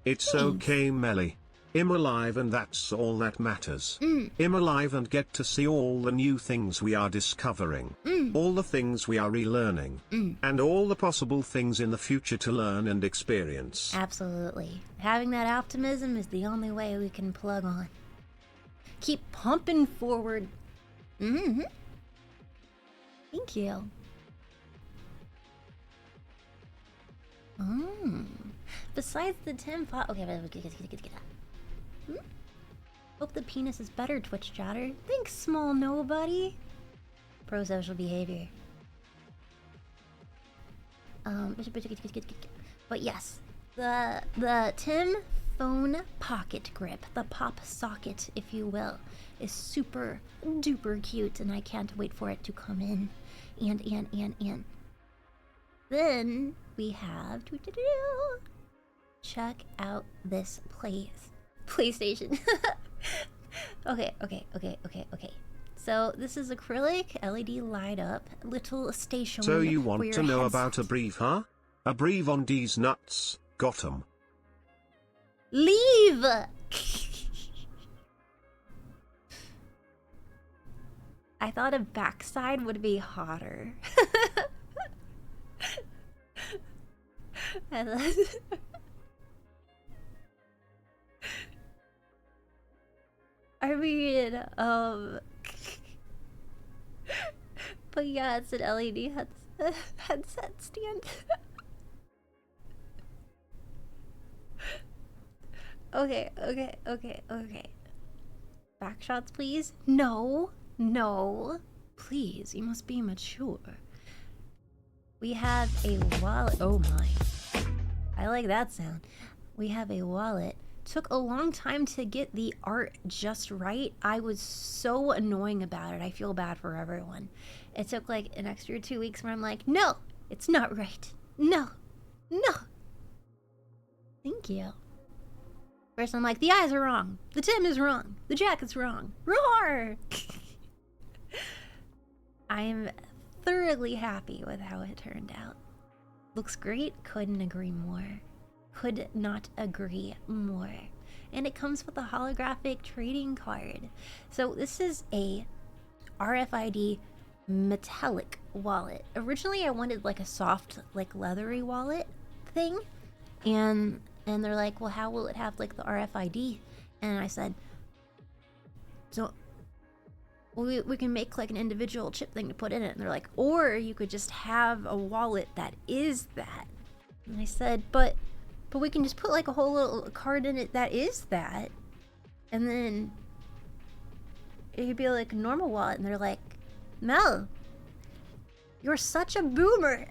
It's okay, Melly. I'm alive and that's all that matters. I'm alive and get to see all the new things we are discovering. All the things we are relearning. And all the possible things in the future to learn and experience. Absolutely. Having that optimism is the only way we can plug on. Keep pumping forward. Thank you. Besides the 10 pot... Okay, get that. Hope the penis is better, Twitch chatter. Thanks, small nobody. Pro-social behavior. But yes, the Tim phone pocket grip, the pop socket, if you will, is super duper cute, and I can't wait for it to come in. And. Then we have check out this PlayStation. Okay. So this is acrylic LED light up little station. So you want to know about a brief, huh? A brief on these nuts. Got 'em. Leave. I thought a backside would be hotter. I mean, but yeah, it's an LED headset stand. Okay. Back shots, please. No, please. You must be mature. We have a wallet. Oh my. I like that sound. We have a wallet. Took a long time to get the art just right. I was so annoying about it. I feel bad for everyone. It took like an extra 2 weeks where I'm like, no, it's not right. No. Thank you. First I'm like, the eyes are wrong. The Tim is wrong. The jacket's wrong. Roar! I am thoroughly happy with how it turned out. Looks great. Couldn't agree more. Could not agree more. And it comes with a holographic trading card. So this is a RFID metallic wallet. Originally I wanted like a soft, like leathery wallet thing. And they're like, well, how will it have like the RFID? And I said, so we can make like an individual chip thing to put in it. And they're like, or you could just have a wallet that is that. And I said, but we can just put like a whole little card in it that is that. And then it could be like a normal wallet. And they're like, Mel, you're such a boomer.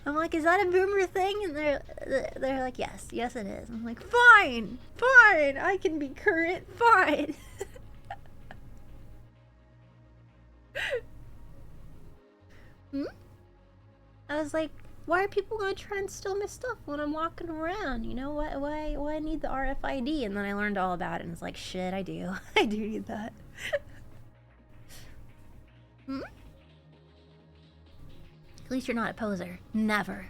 I'm like, is that a boomer thing? And they're like, yes it is. I'm like, fine, I can be current, fine. I was like, why are people gonna try and steal my stuff when I'm walking around? You know, why I need the RFID? And then I learned all about it, and it's like, shit, I do need that. At least you're not a poser. Never.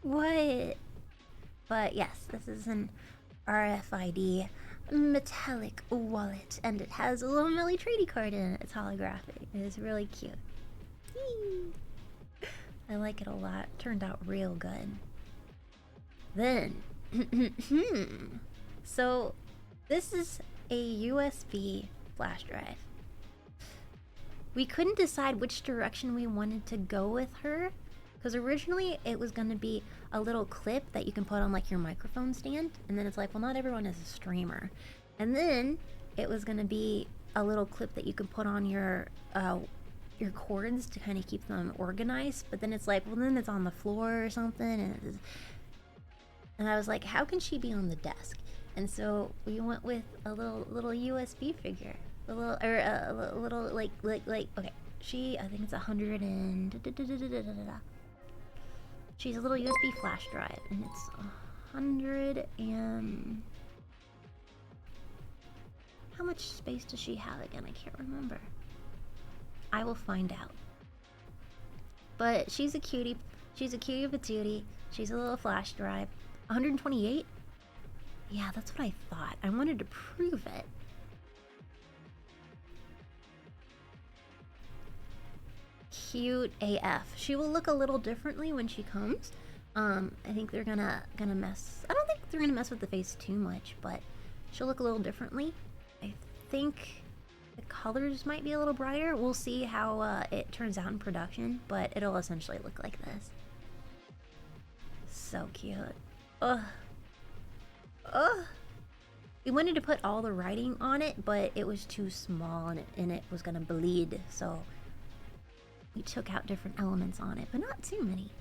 What? But yes, this is an RFID metallic wallet, and it has a little Millie trading card in it. It's holographic. It is really cute. I like it a lot. Turned out real good. Then, so this is a USB flash drive. We couldn't decide which direction we wanted to go with her, because originally it was going to be a little clip that you can put on like your microphone stand, and then it's like, well, not everyone is a streamer. And then it was going to be a little clip that you could put on your cords to kind of keep them organized, but then it's like, well, then it's on the floor or something, and I was like, how can she be on the desk? And so we went with a little USB figure. A little like okay. I think it's 100 and she's a little USB flash drive, and it's 100 and how much space does she have again? I can't remember. I will find out. But she's a cutie. She's a cutie patootie. She's a little flash drive. 128? Yeah, that's what I thought. I wanted to prove it. Cute AF. She will look a little differently when she comes. I think they're gonna mess. I don't think they're gonna mess with the face too much, but she'll look a little differently. I think The colors might be a little brighter. We'll see how it turns out in production, but it'll essentially look like this. So cute. Ugh. Ugh. We wanted to put all the writing on it, but it was too small and it was gonna bleed, so we took out different elements on it, but not too many.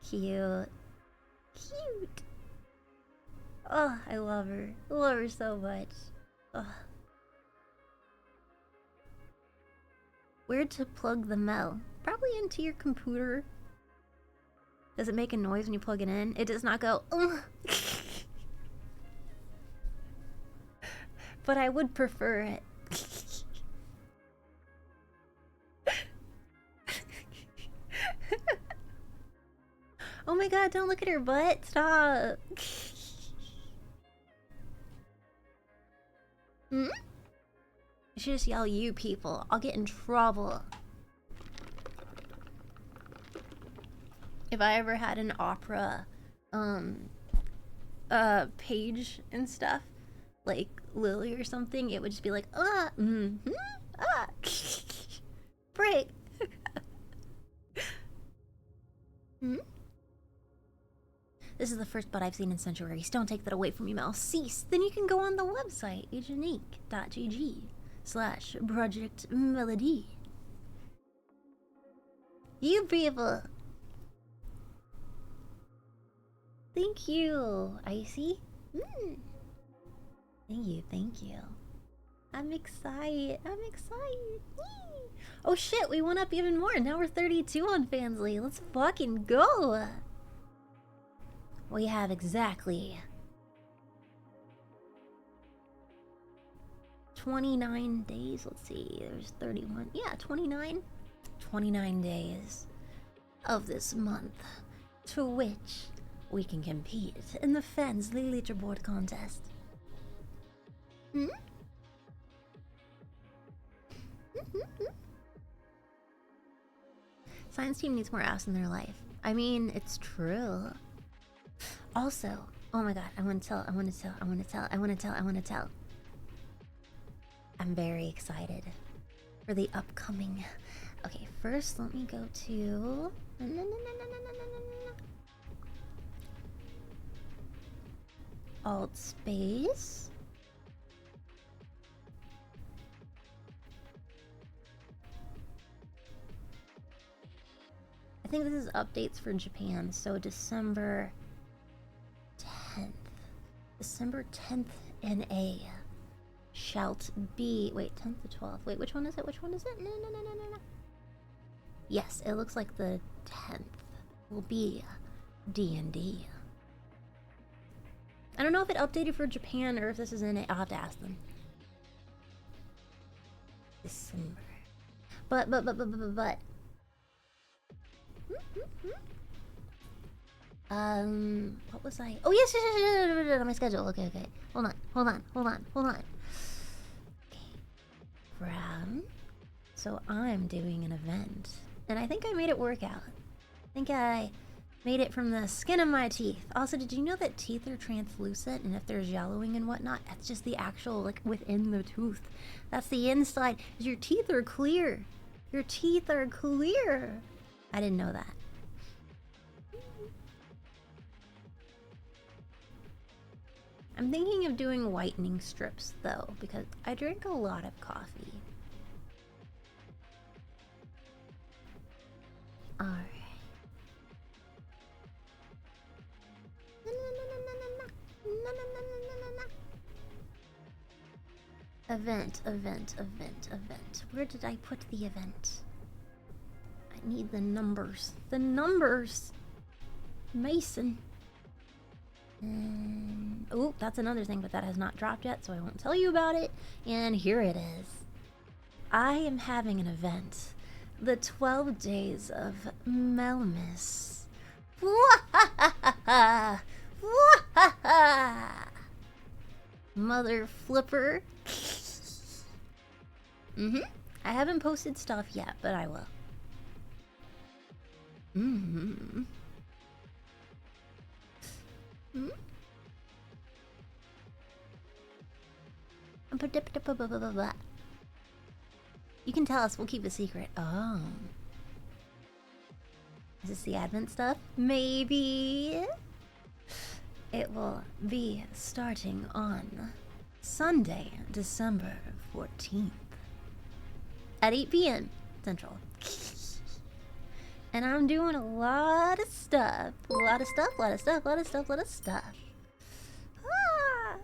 Cute. Cute. Oh, I love her. I love her so much. Ugh. Where to plug the Mel? Probably into your computer. Does it make a noise when you plug it in? It does not go, ugh. But I would prefer it. Oh my god, don't look at her butt. Stop. Hmm? I should just yell, you people. I'll get in trouble. If I ever had an opera page and stuff, like Lily or something, it would just be like, break. Hmm? This is the first butt I've seen in centuries. Don't take that away from me, Mel. Cease. Then you can go on the website, agenique.gg/Projekt Melody. You people. Thank you, Icy. Thank you, thank you. I'm excited. I'm excited. Yee. Oh shit, we went up even more. Now we're 32 on Fansly. Let's fucking go. We have exactly 29 days. Let's see. There's 31. Yeah, 29. 29 days of this month to which we can compete in the Fansly leaderboard contest. Hmm? Science team needs more ass in their life. I mean, it's true. Also, oh my god, I want to tell. I'm very excited for the upcoming. Okay, first let me go to Alt space. I think this is updates for Japan, so December 10th. December 10th NA shalt be... Wait, 10th to 12th. Wait, which one is it? Which one is it? No. Yes, it looks like the 10th will be D&D. I don't know if it updated for Japan or if this is in it. I'll have to ask them. December. But. What was I? Oh, yes, on my schedule. Okay. Hold on. Okay. Brown. So I'm doing an event. And I think I made it work out. I think I made it from the skin of my teeth. Also, did you know that teeth are translucent? And if there's yellowing and whatnot, that's just the actual, like, within the tooth. That's the inside. Your teeth are clear. Your teeth are clear. I didn't know that. I'm thinking of doing whitening strips, though, because I drink a lot of coffee. Alright. Event. Where did I put the event? I need the numbers. The numbers! Mason. Oh, that's another thing, but that has not dropped yet, so I won't tell you about it. And here it is. I am having an event. The 12 Days of Melmus. Mother flipper. I haven't posted stuff yet, but I will. You can tell us, we'll keep a secret. Oh. Is this the Advent stuff? Maybe. It will be starting on Sunday, December 14th. At 8 p.m. Central. And I'm doing a lot of stuff. A lot of stuff. Ah.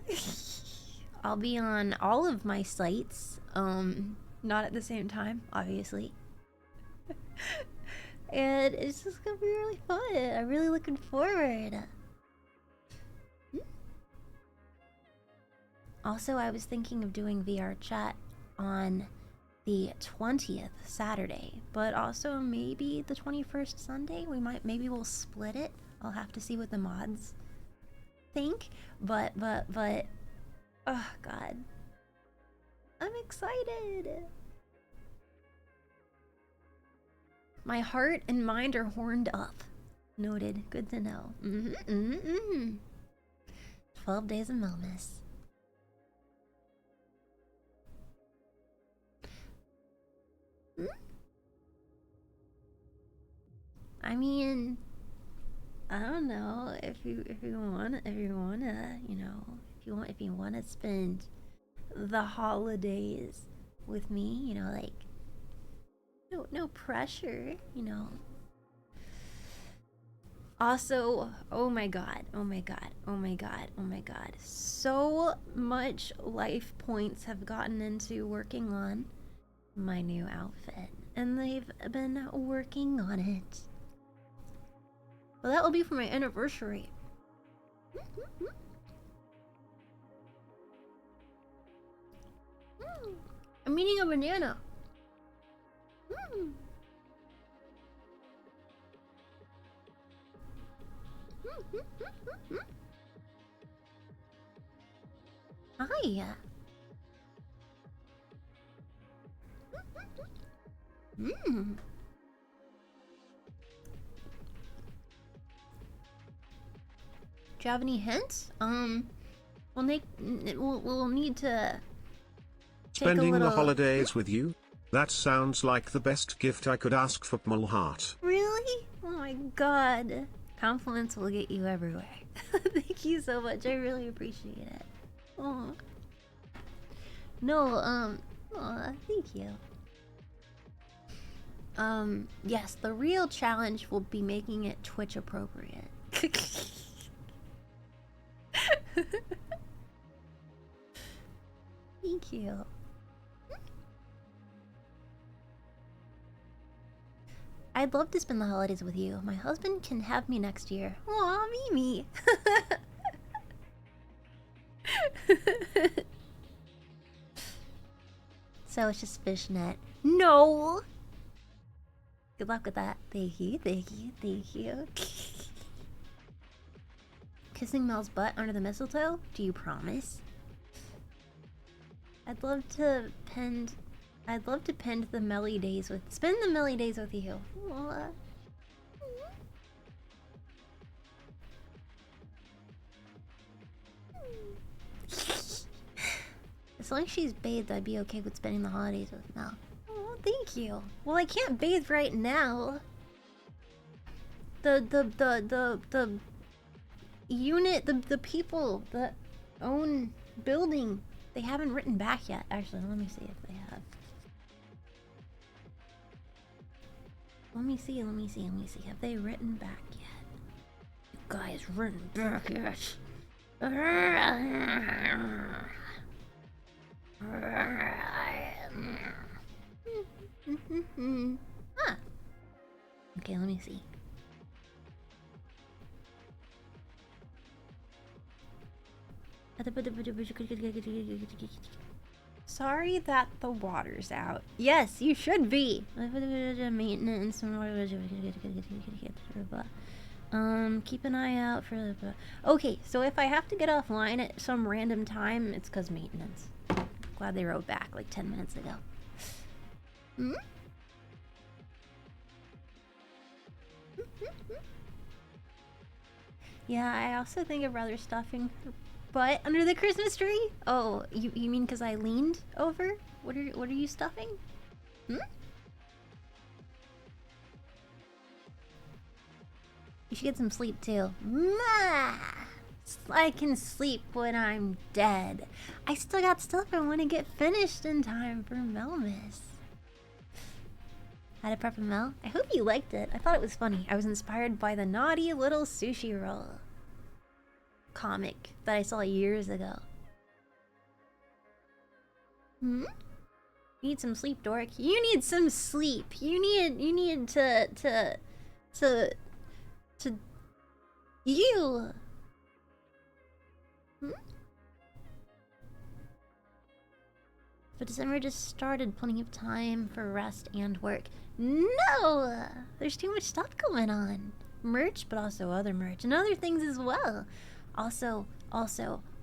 I'll be on all of my sites. Not at the same time, obviously. And it's just gonna be really fun. I'm really looking forward. Also, I was thinking of doing VR chat on the 20th Saturday, but also maybe the 21st Sunday. Maybe we'll split it. I'll have to see what the mods think. But, oh god. I'm excited. My heart and mind are horned up. Noted. Good to know. 12 days of Melmas. I mean, I don't know if you wanna, you know, if you wanna spend the holidays with me, you know, like no pressure, you know. Also, oh my god, so much life points have gotten into working on my new outfit, and they've been working on it. Well, that will be for my anniversary. I'm eating a banana. Hi. Do you have any hints? We'll need to Spending the holidays with you? That sounds like the best gift I could ask for Mulheart. Really? Oh my god. Compliments will get you everywhere. Thank you so much. I really appreciate it. Aw. No, thank you. Yes, the real challenge will be making it Twitch appropriate. Thank you. I'd love to spend the holidays with you. My husband can have me next year. Aw, Mimi. So it's just fishnet. No! Good luck with that. Thank you. Kissing Mel's butt under the mistletoe? Do you promise? I'd love to spend the Melly days with you. Aww. As long as she's bathed, I'd be okay with spending the holidays with Mel. Oh, thank you. Well, I can't bathe right now. The unit, the people that own building, they haven't written back yet. Actually, let me see if they have. Let me see. Have they written back yet? You guys written back yet? Huh. Okay, let me see. Sorry that the water's out. Yes, you should be. Maintenance. Keep an eye out for the... Okay, so if I have to get offline at some random time, it's because maintenance. Glad they wrote back like 10 minutes ago. Yeah, I also think of rather stuffing butt under the Christmas tree? Oh, you mean because I leaned over? What are you stuffing? Hmm? You should get some sleep too. Nah, I can sleep when I'm dead. I still got stuff I want to get finished in time for Melmas. How to prep a Mel? I hope you liked it. I thought it was funny. I was inspired by the Naughty Little Sushi Roll comic that I saw years ago. Hmm? You need some sleep, Dork. You need some sleep. You need to you. Hmm? But December just started, plenty of time for rest and work. No! There's too much stuff going on. Merch, but also other merch and other things as well. Also,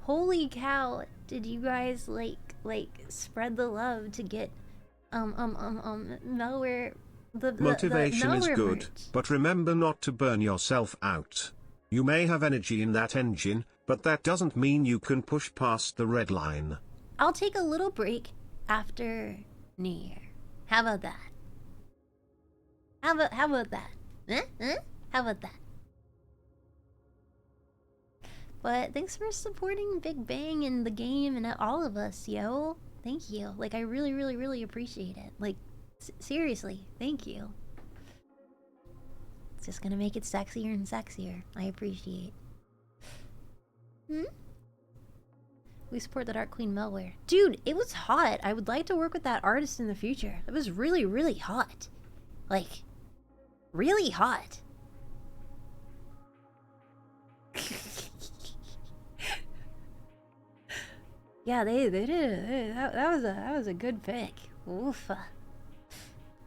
holy cow, did you guys like spread the love to get malware the Motivation is malware good, merch. but remember not to burn yourself out. You may have energy in that engine, but that doesn't mean you can push past the red line. I'll take a little break after New Year. How about that? How about that? Huh? How about that? But thanks for supporting Big Bang and the game and all of us, yo. Thank you. Like, I really appreciate it. Like, seriously, thank you. It's just gonna make it sexier and sexier. I appreciate. Hmm? We support the Dark Queen malware. Dude, it was hot. I would like to work with that artist in the future. It was really hot. Like, really hot. Yeah, they did it. That was a good pick. Oof.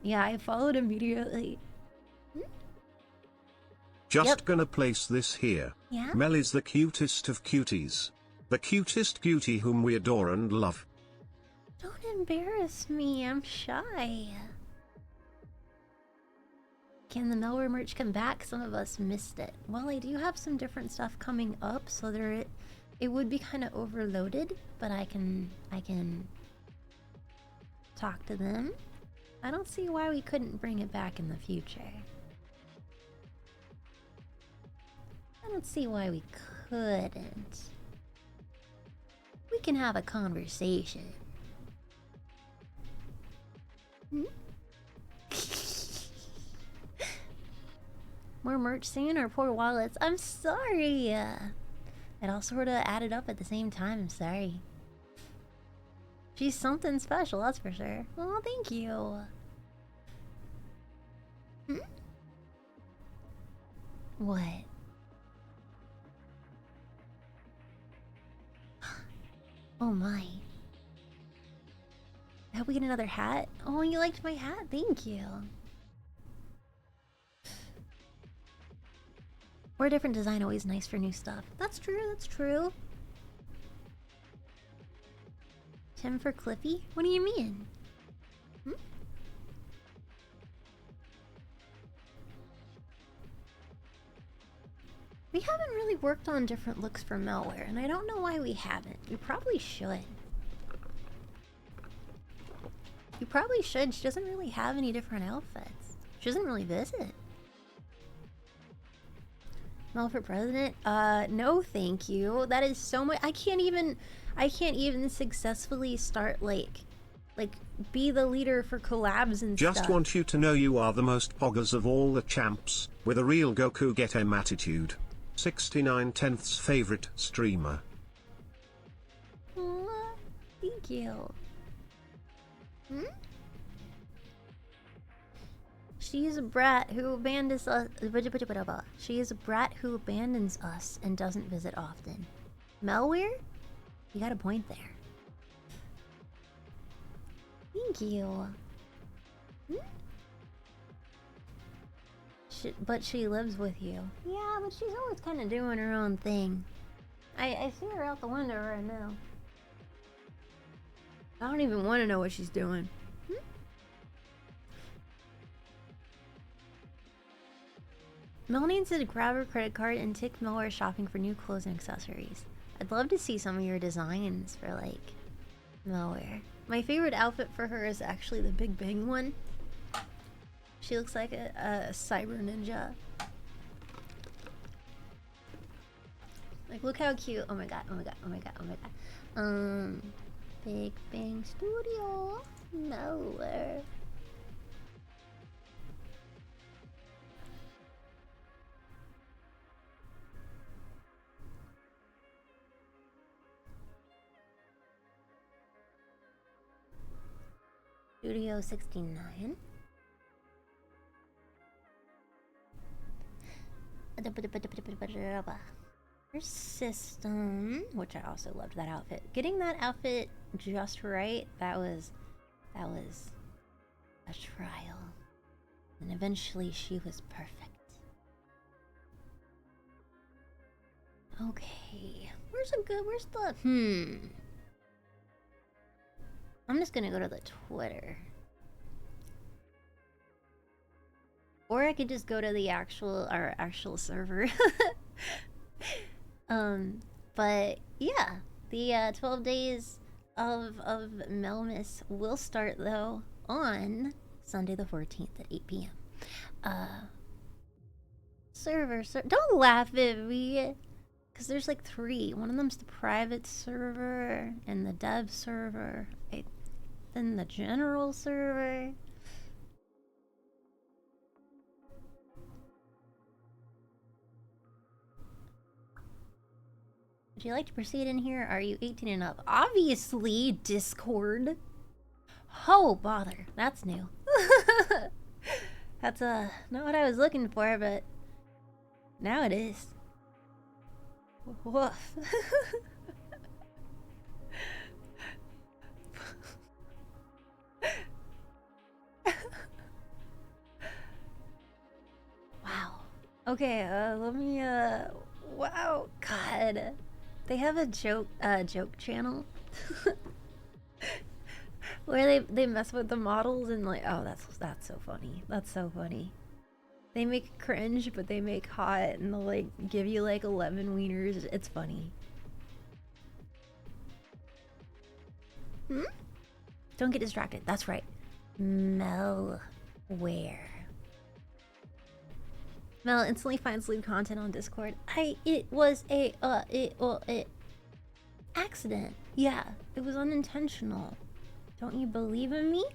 Yeah, I followed immediately. Just gonna place this here. Yeah? Mel is the cutest of cuties. The cutest cutie whom we adore and love. Don't embarrass me, I'm shy. Can the malware merch come back? Some of us missed it. Well, I do have some different stuff coming up, so it would be kind of overloaded, but I can talk to them. I don't see why we couldn't bring it back in the future. I don't see why we couldn't. We can have a conversation. Hmm? More merch soon or poor wallets? I'm sorry. It all sort of added up at the same time. I'm sorry. She's something special, that's for sure. Oh, thank you. Hmm? What? Oh my. I hope we get another hat. Oh, you liked my hat? Thank you. Or a different design, always nice for new stuff. That's true, that's true. Tim for Cliffy? What do you mean? Hmm? We haven't really worked on different looks for malware, and I don't know why we haven't. We probably should. You probably should. She doesn't really have any different outfits. She doesn't really visit. Mel for president? No thank you. That is so much. I can't even successfully start like be the leader for collabs and stuff. Just want you to know you are the most poggers of all the champs, with a real Goku get em attitude. 69/10th's favorite streamer. Aww, thank you. Hmm? She is a brat who abandons us. She is a brat who abandons us and doesn't visit often. Malware? You got a point there. Thank you. Hmm? But she lives with you. Yeah, but she's always kind of doing her own thing. I see her out the window right now. I don't even want to know what she's doing. Hmm? Mel needs to grab her credit card and take malware shopping for new clothes and accessories. I'd love to see some of your designs for like malware. My favorite outfit for her is actually the Big Bang one. She looks like a cyber ninja. Like, look how cute. Oh my god, oh my god, oh my god, oh my god. Big Bang Studio malware. Studio 69. Her system, which I also loved that outfit. Getting that outfit just right, that was a trial. And eventually she was perfect. Okay. Where's the I'm just gonna go to the Twitter. Or I could just go to the our actual server. But yeah, the 12 days of Melmas will start though on Sunday the 14th at 8 p.m. Server, don't laugh at me, because there's like 3. One of them's the private server and the dev server, then the general server. Would you like to proceed in here? Are you 18 and up? Obviously, Discord. Oh, bother. That's new. That's not what I was looking for, but now it is. Woof. Wow. Okay, let me, wow, God. They have a joke channel where they mess with the models and like, oh, that's so funny. That's so funny. They make cringe, but they make hot, and they'll like give you like 11 wieners. It's funny. Don't get distracted. That's right. Malware. Mel instantly finds lewd content on Discord. It was a accident. Yeah, it was unintentional. Don't you believe in me?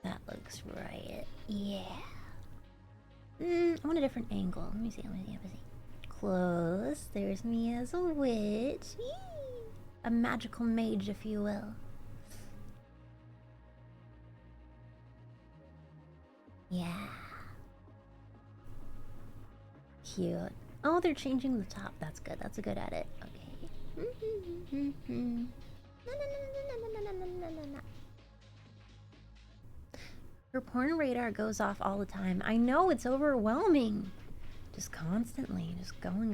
That looks right. Yeah. I want a different angle. Let me see. Close. There's me as a witch. Yee! A magical mage, if you will. Yeah. Cute. Oh, they're changing the top. That's good. That's a good edit. Okay. Her porn radar goes off all the time. I know, it's overwhelming. Just constantly. Just going.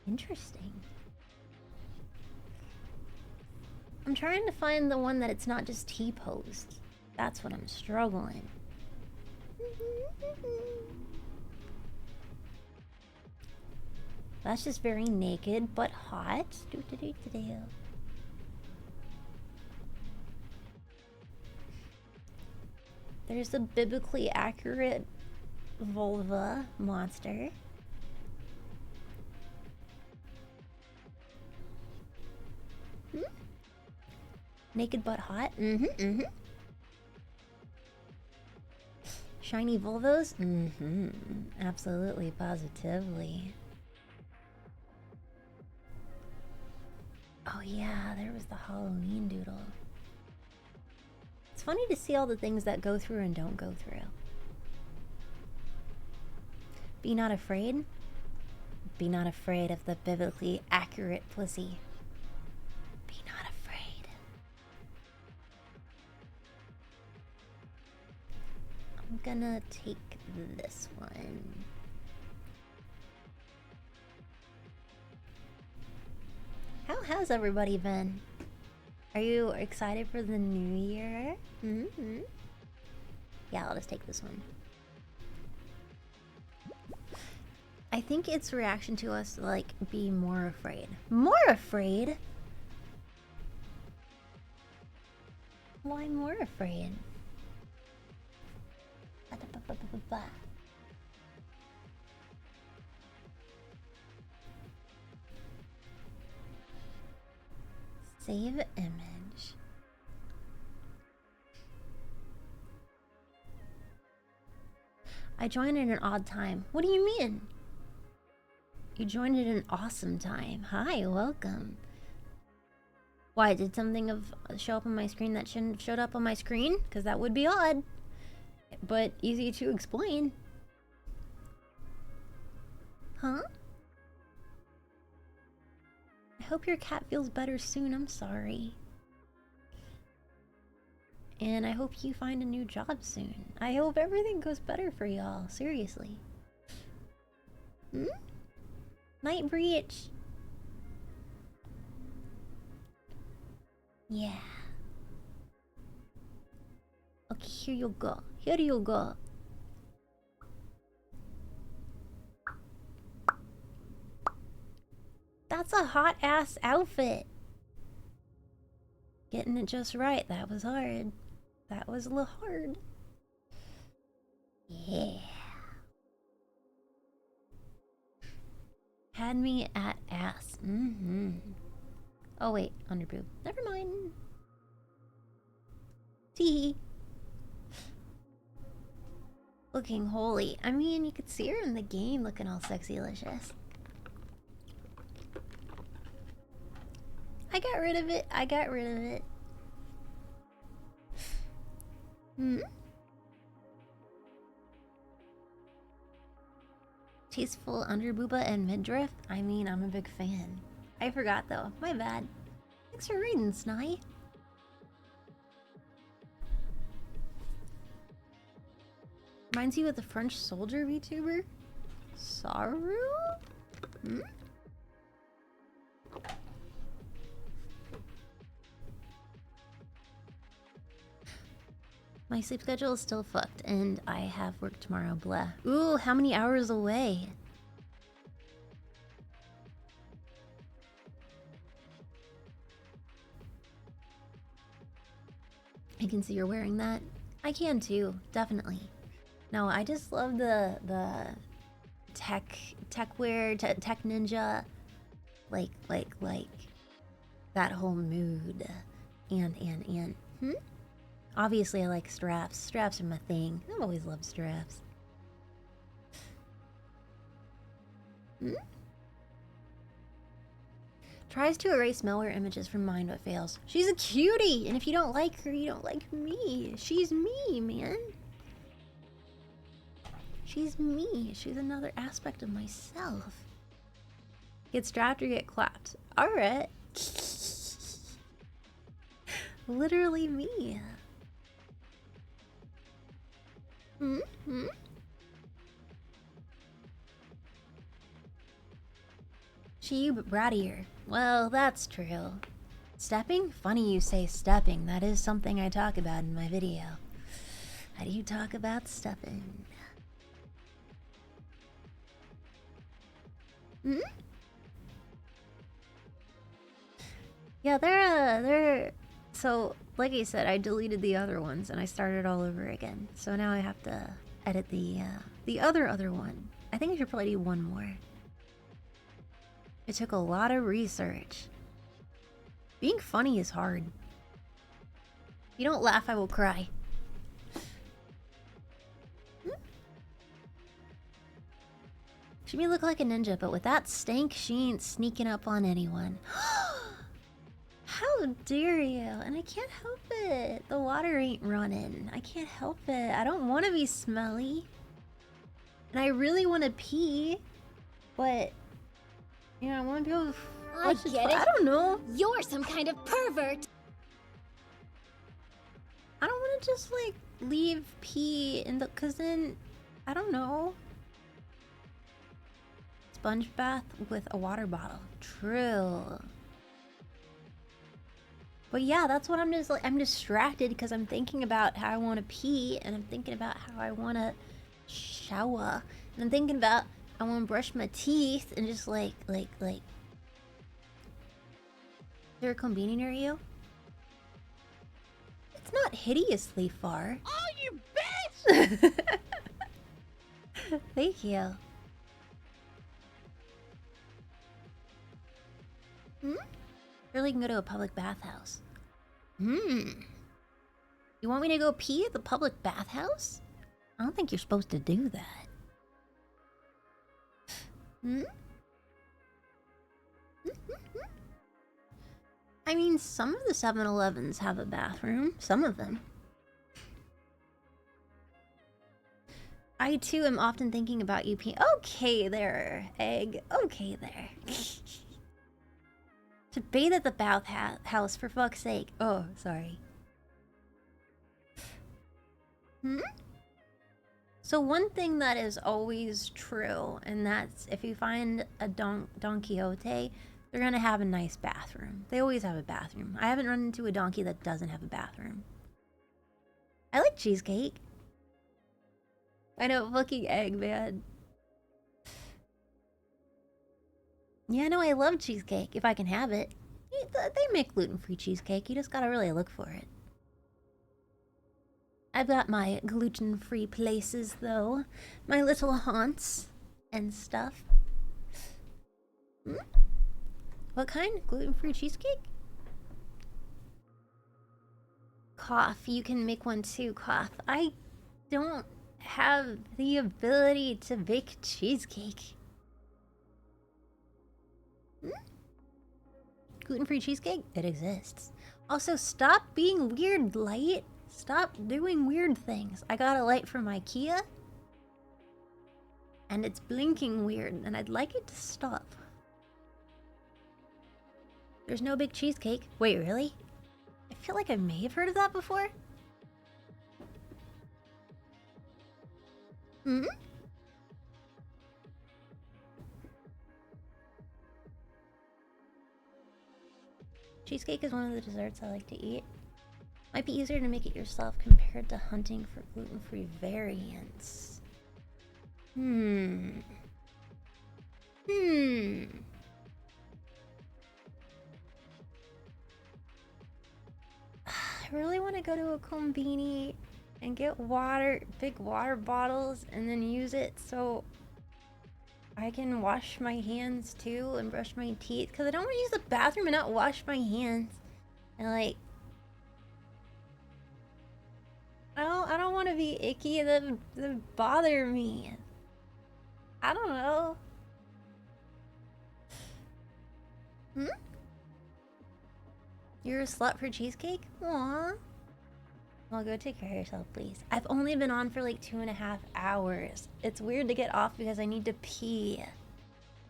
Interesting. I'm trying to find the one that it's not just T-posed. That's what I'm struggling. That's just very naked, but hot. There's a biblically accurate vulva monster. Naked but hot? Shiny vulvas? Absolutely, positively. Oh yeah, there was the Halloween doodle. It's funny to see all the things that go through and don't go through. Be not afraid. Be not afraid of the biblically accurate pussy. Be not afraid. I'm gonna take this one. How has everybody been? Are you excited for the new year? Mm-hmm. Yeah, I'll just take this one. I think it's a reaction to us to, like, be more afraid. More afraid? Why more afraid? Save image. I joined at an odd time. What do you mean? You joined at an awesome time. Hi, welcome. Why, did something show up on my screen that shouldn't have showed up on my screen? Because that would be odd. But easy to explain. Huh? I hope your cat feels better soon. I'm sorry. And I hope you find a new job soon. I hope everything goes better for y'all. Seriously. Hmm? Night Breach. Yeah. Okay, here you go. Here you go. That's a hot ass outfit. Getting it just right. That was hard. That was a little hard. Yeah. Had me at ass. Mm-hmm. Oh wait, underboob. Never mind. Tee. Looking holy. I mean, you could see her in the game looking all sexy-licious. I got rid of it. I got rid of it. Hmm? Tasteful underbooba and midriff? I mean, I'm a big fan. I forgot though. My bad. Thanks for reading, Snai. Reminds you of the French soldier VTuber? Saru? Hmm? My sleep schedule is still fucked, and I have work tomorrow, blah. Ooh, how many hours away? I can see you're wearing that. I can too, definitely. No, I just love the tech wear, tech ninja, like that whole mood, and. Hmm? Obviously, I like straps. Straps are my thing. I've always loved straps. Hmm? Tries to erase malware images from mind but fails. She's a cutie! And if you don't like her, you don't like me. She's me, man. She's me. She's another aspect of myself. Get strapped or get clapped. Alright. Literally me. Hmm? She you but brattier. Well, that's true. Stepping? Funny you say stepping. That is something I talk about in my video. How do you talk about stepping? Hmm? Yeah, they're... So, like I said, I deleted the other ones and I started all over again. So now I have to edit the other one. I think I should probably do one more. It took a lot of research. Being funny is hard. If you don't laugh, I will cry. She may look like a ninja, but with that stank, she ain't sneaking up on anyone. How dare you? And I can't help it. The water ain't running. I can't help it. I don't want to be smelly. And I really want to pee. But, you know, I want to be able to... I get it. I don't know. You're some kind of pervert. I don't want to just, like, leave pee in the... Because then, I don't know. Sponge bath with a water bottle. True. But yeah, that's what I'm just like. I'm distracted because I'm thinking about how I want to pee, and I'm thinking about how I want to shower, and I'm thinking about I want to brush my teeth, and just like. Is there a convenience near you? It's not hideously far. Oh, you bitch! Thank you. Really can go to a public bathhouse. You want me to go pee at the public bathhouse? I don't think you're supposed to do that. I mean, some of the 7-Elevens have a bathroom. Some of them. I too am often thinking about you peeing. Okay there, Egg. Okay there. To bathe at the bathhouse, for fuck's sake. Oh, sorry. So one thing that is always true, and that's if you find a Don Quixote, they're gonna have a nice bathroom. They always have a bathroom. I haven't run into a donkey that doesn't have a bathroom. I like cheesecake. I know, fucking Egg, man. Yeah, no, I love cheesecake, if I can have it. They make gluten-free cheesecake, you just gotta really look for it. I've got my gluten-free places, though. My little haunts and stuff. What kind? Gluten-free cheesecake? Cough, you can make one too, Cough. I don't have the ability to bake cheesecake. Gluten-free cheesecake? It exists. Also, stop being weird, Light. Stop doing weird things. I got a light from IKEA, and it's blinking weird, and I'd like it to stop. There's no big cheesecake. Wait, really? I feel like I may have heard of that before. Cheesecake is one of the desserts I like to eat. Might be easier to make it yourself compared to hunting for gluten-free variants. I really want to go to a combini and get big water bottles, and then use it so I can wash my hands too and brush my teeth. Because I don't want to use the bathroom and not wash my hands. And like, I don't want to be icky and that bother me. I don't know. You're a slut for cheesecake? Aww. Well, go take care of yourself, please. I've only been on for like 2.5 hours. It's weird to get off because I need to pee.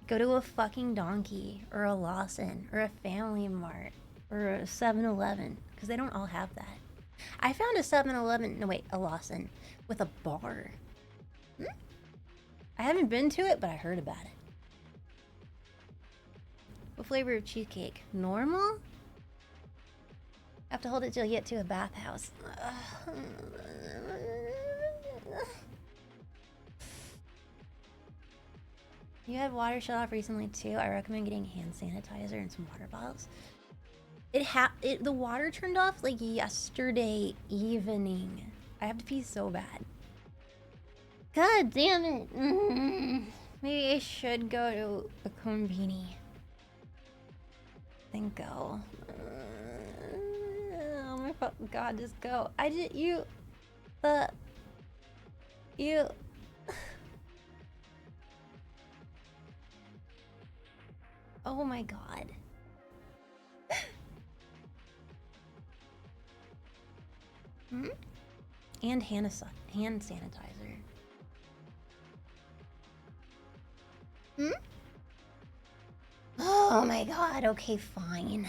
Go to a fucking Donkey, or a Lawson, or a Family Mart, or a 7-Eleven, because they don't all have that. I found a 7-Eleven, no wait, a Lawson, with a bar. I haven't been to it, but I heard about it. What flavor of cheesecake? Normal? I have to hold it till you get to a bathhouse. You had water shut off recently too. I recommend getting hand sanitizer and some water bottles. The water turned off like yesterday evening. I have to pee so bad. God damn it. Maybe I should go to a combini. Then go. Oh my fucking god, just go. Oh my god. And hand sanitizer. Oh my god, okay, fine.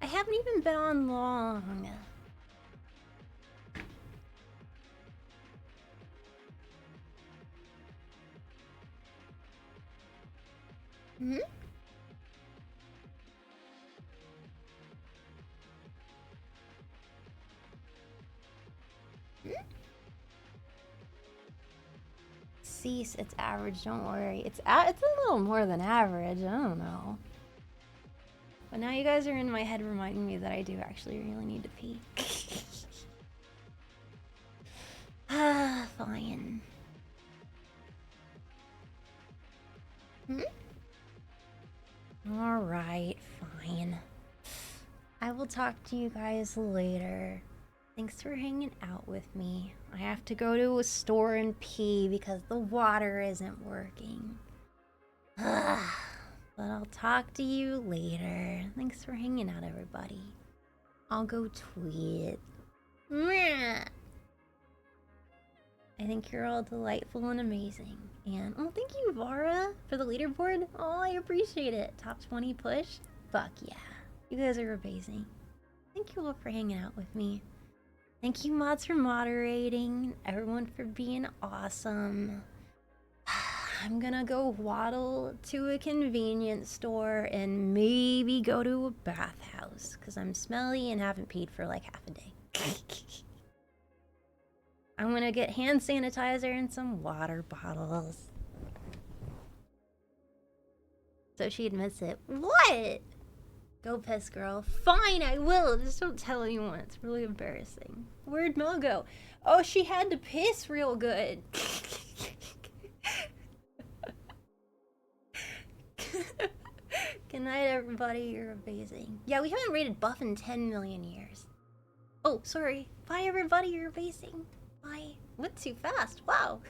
I haven't even been on long. Cease, it's average, don't worry. It's a little more than average, I don't know. But now you guys are in my head reminding me that I do actually really need to pee. Ah, fine. Alright, fine. I will talk to you guys later. Thanks for hanging out with me. I have to go to a store and pee because the water isn't working. But I'll talk to you later. Thanks for hanging out, everybody. I'll go tweet. I think you're all delightful and amazing. And, oh, thank you, Vara, for the leaderboard. Oh, I appreciate it. Top 20 push? Fuck yeah. You guys are amazing. Thank you all for hanging out with me. Thank you, mods, for moderating. Everyone for being awesome. I'm gonna go waddle to a convenience store and maybe go to a bathhouse because I'm smelly and haven't peed for like half a day. I'm gonna get hand sanitizer and some water bottles. So she admits it. What? Go piss, girl. Fine, I will. Just don't tell anyone. It's really embarrassing. Where'd Mel go? Oh, she had to piss real good. Good night, everybody. You're amazing. Yeah, we haven't rated Buff in 10 million years. Oh, sorry. Bye, everybody. You're amazing. Bye. Went too fast. Wow.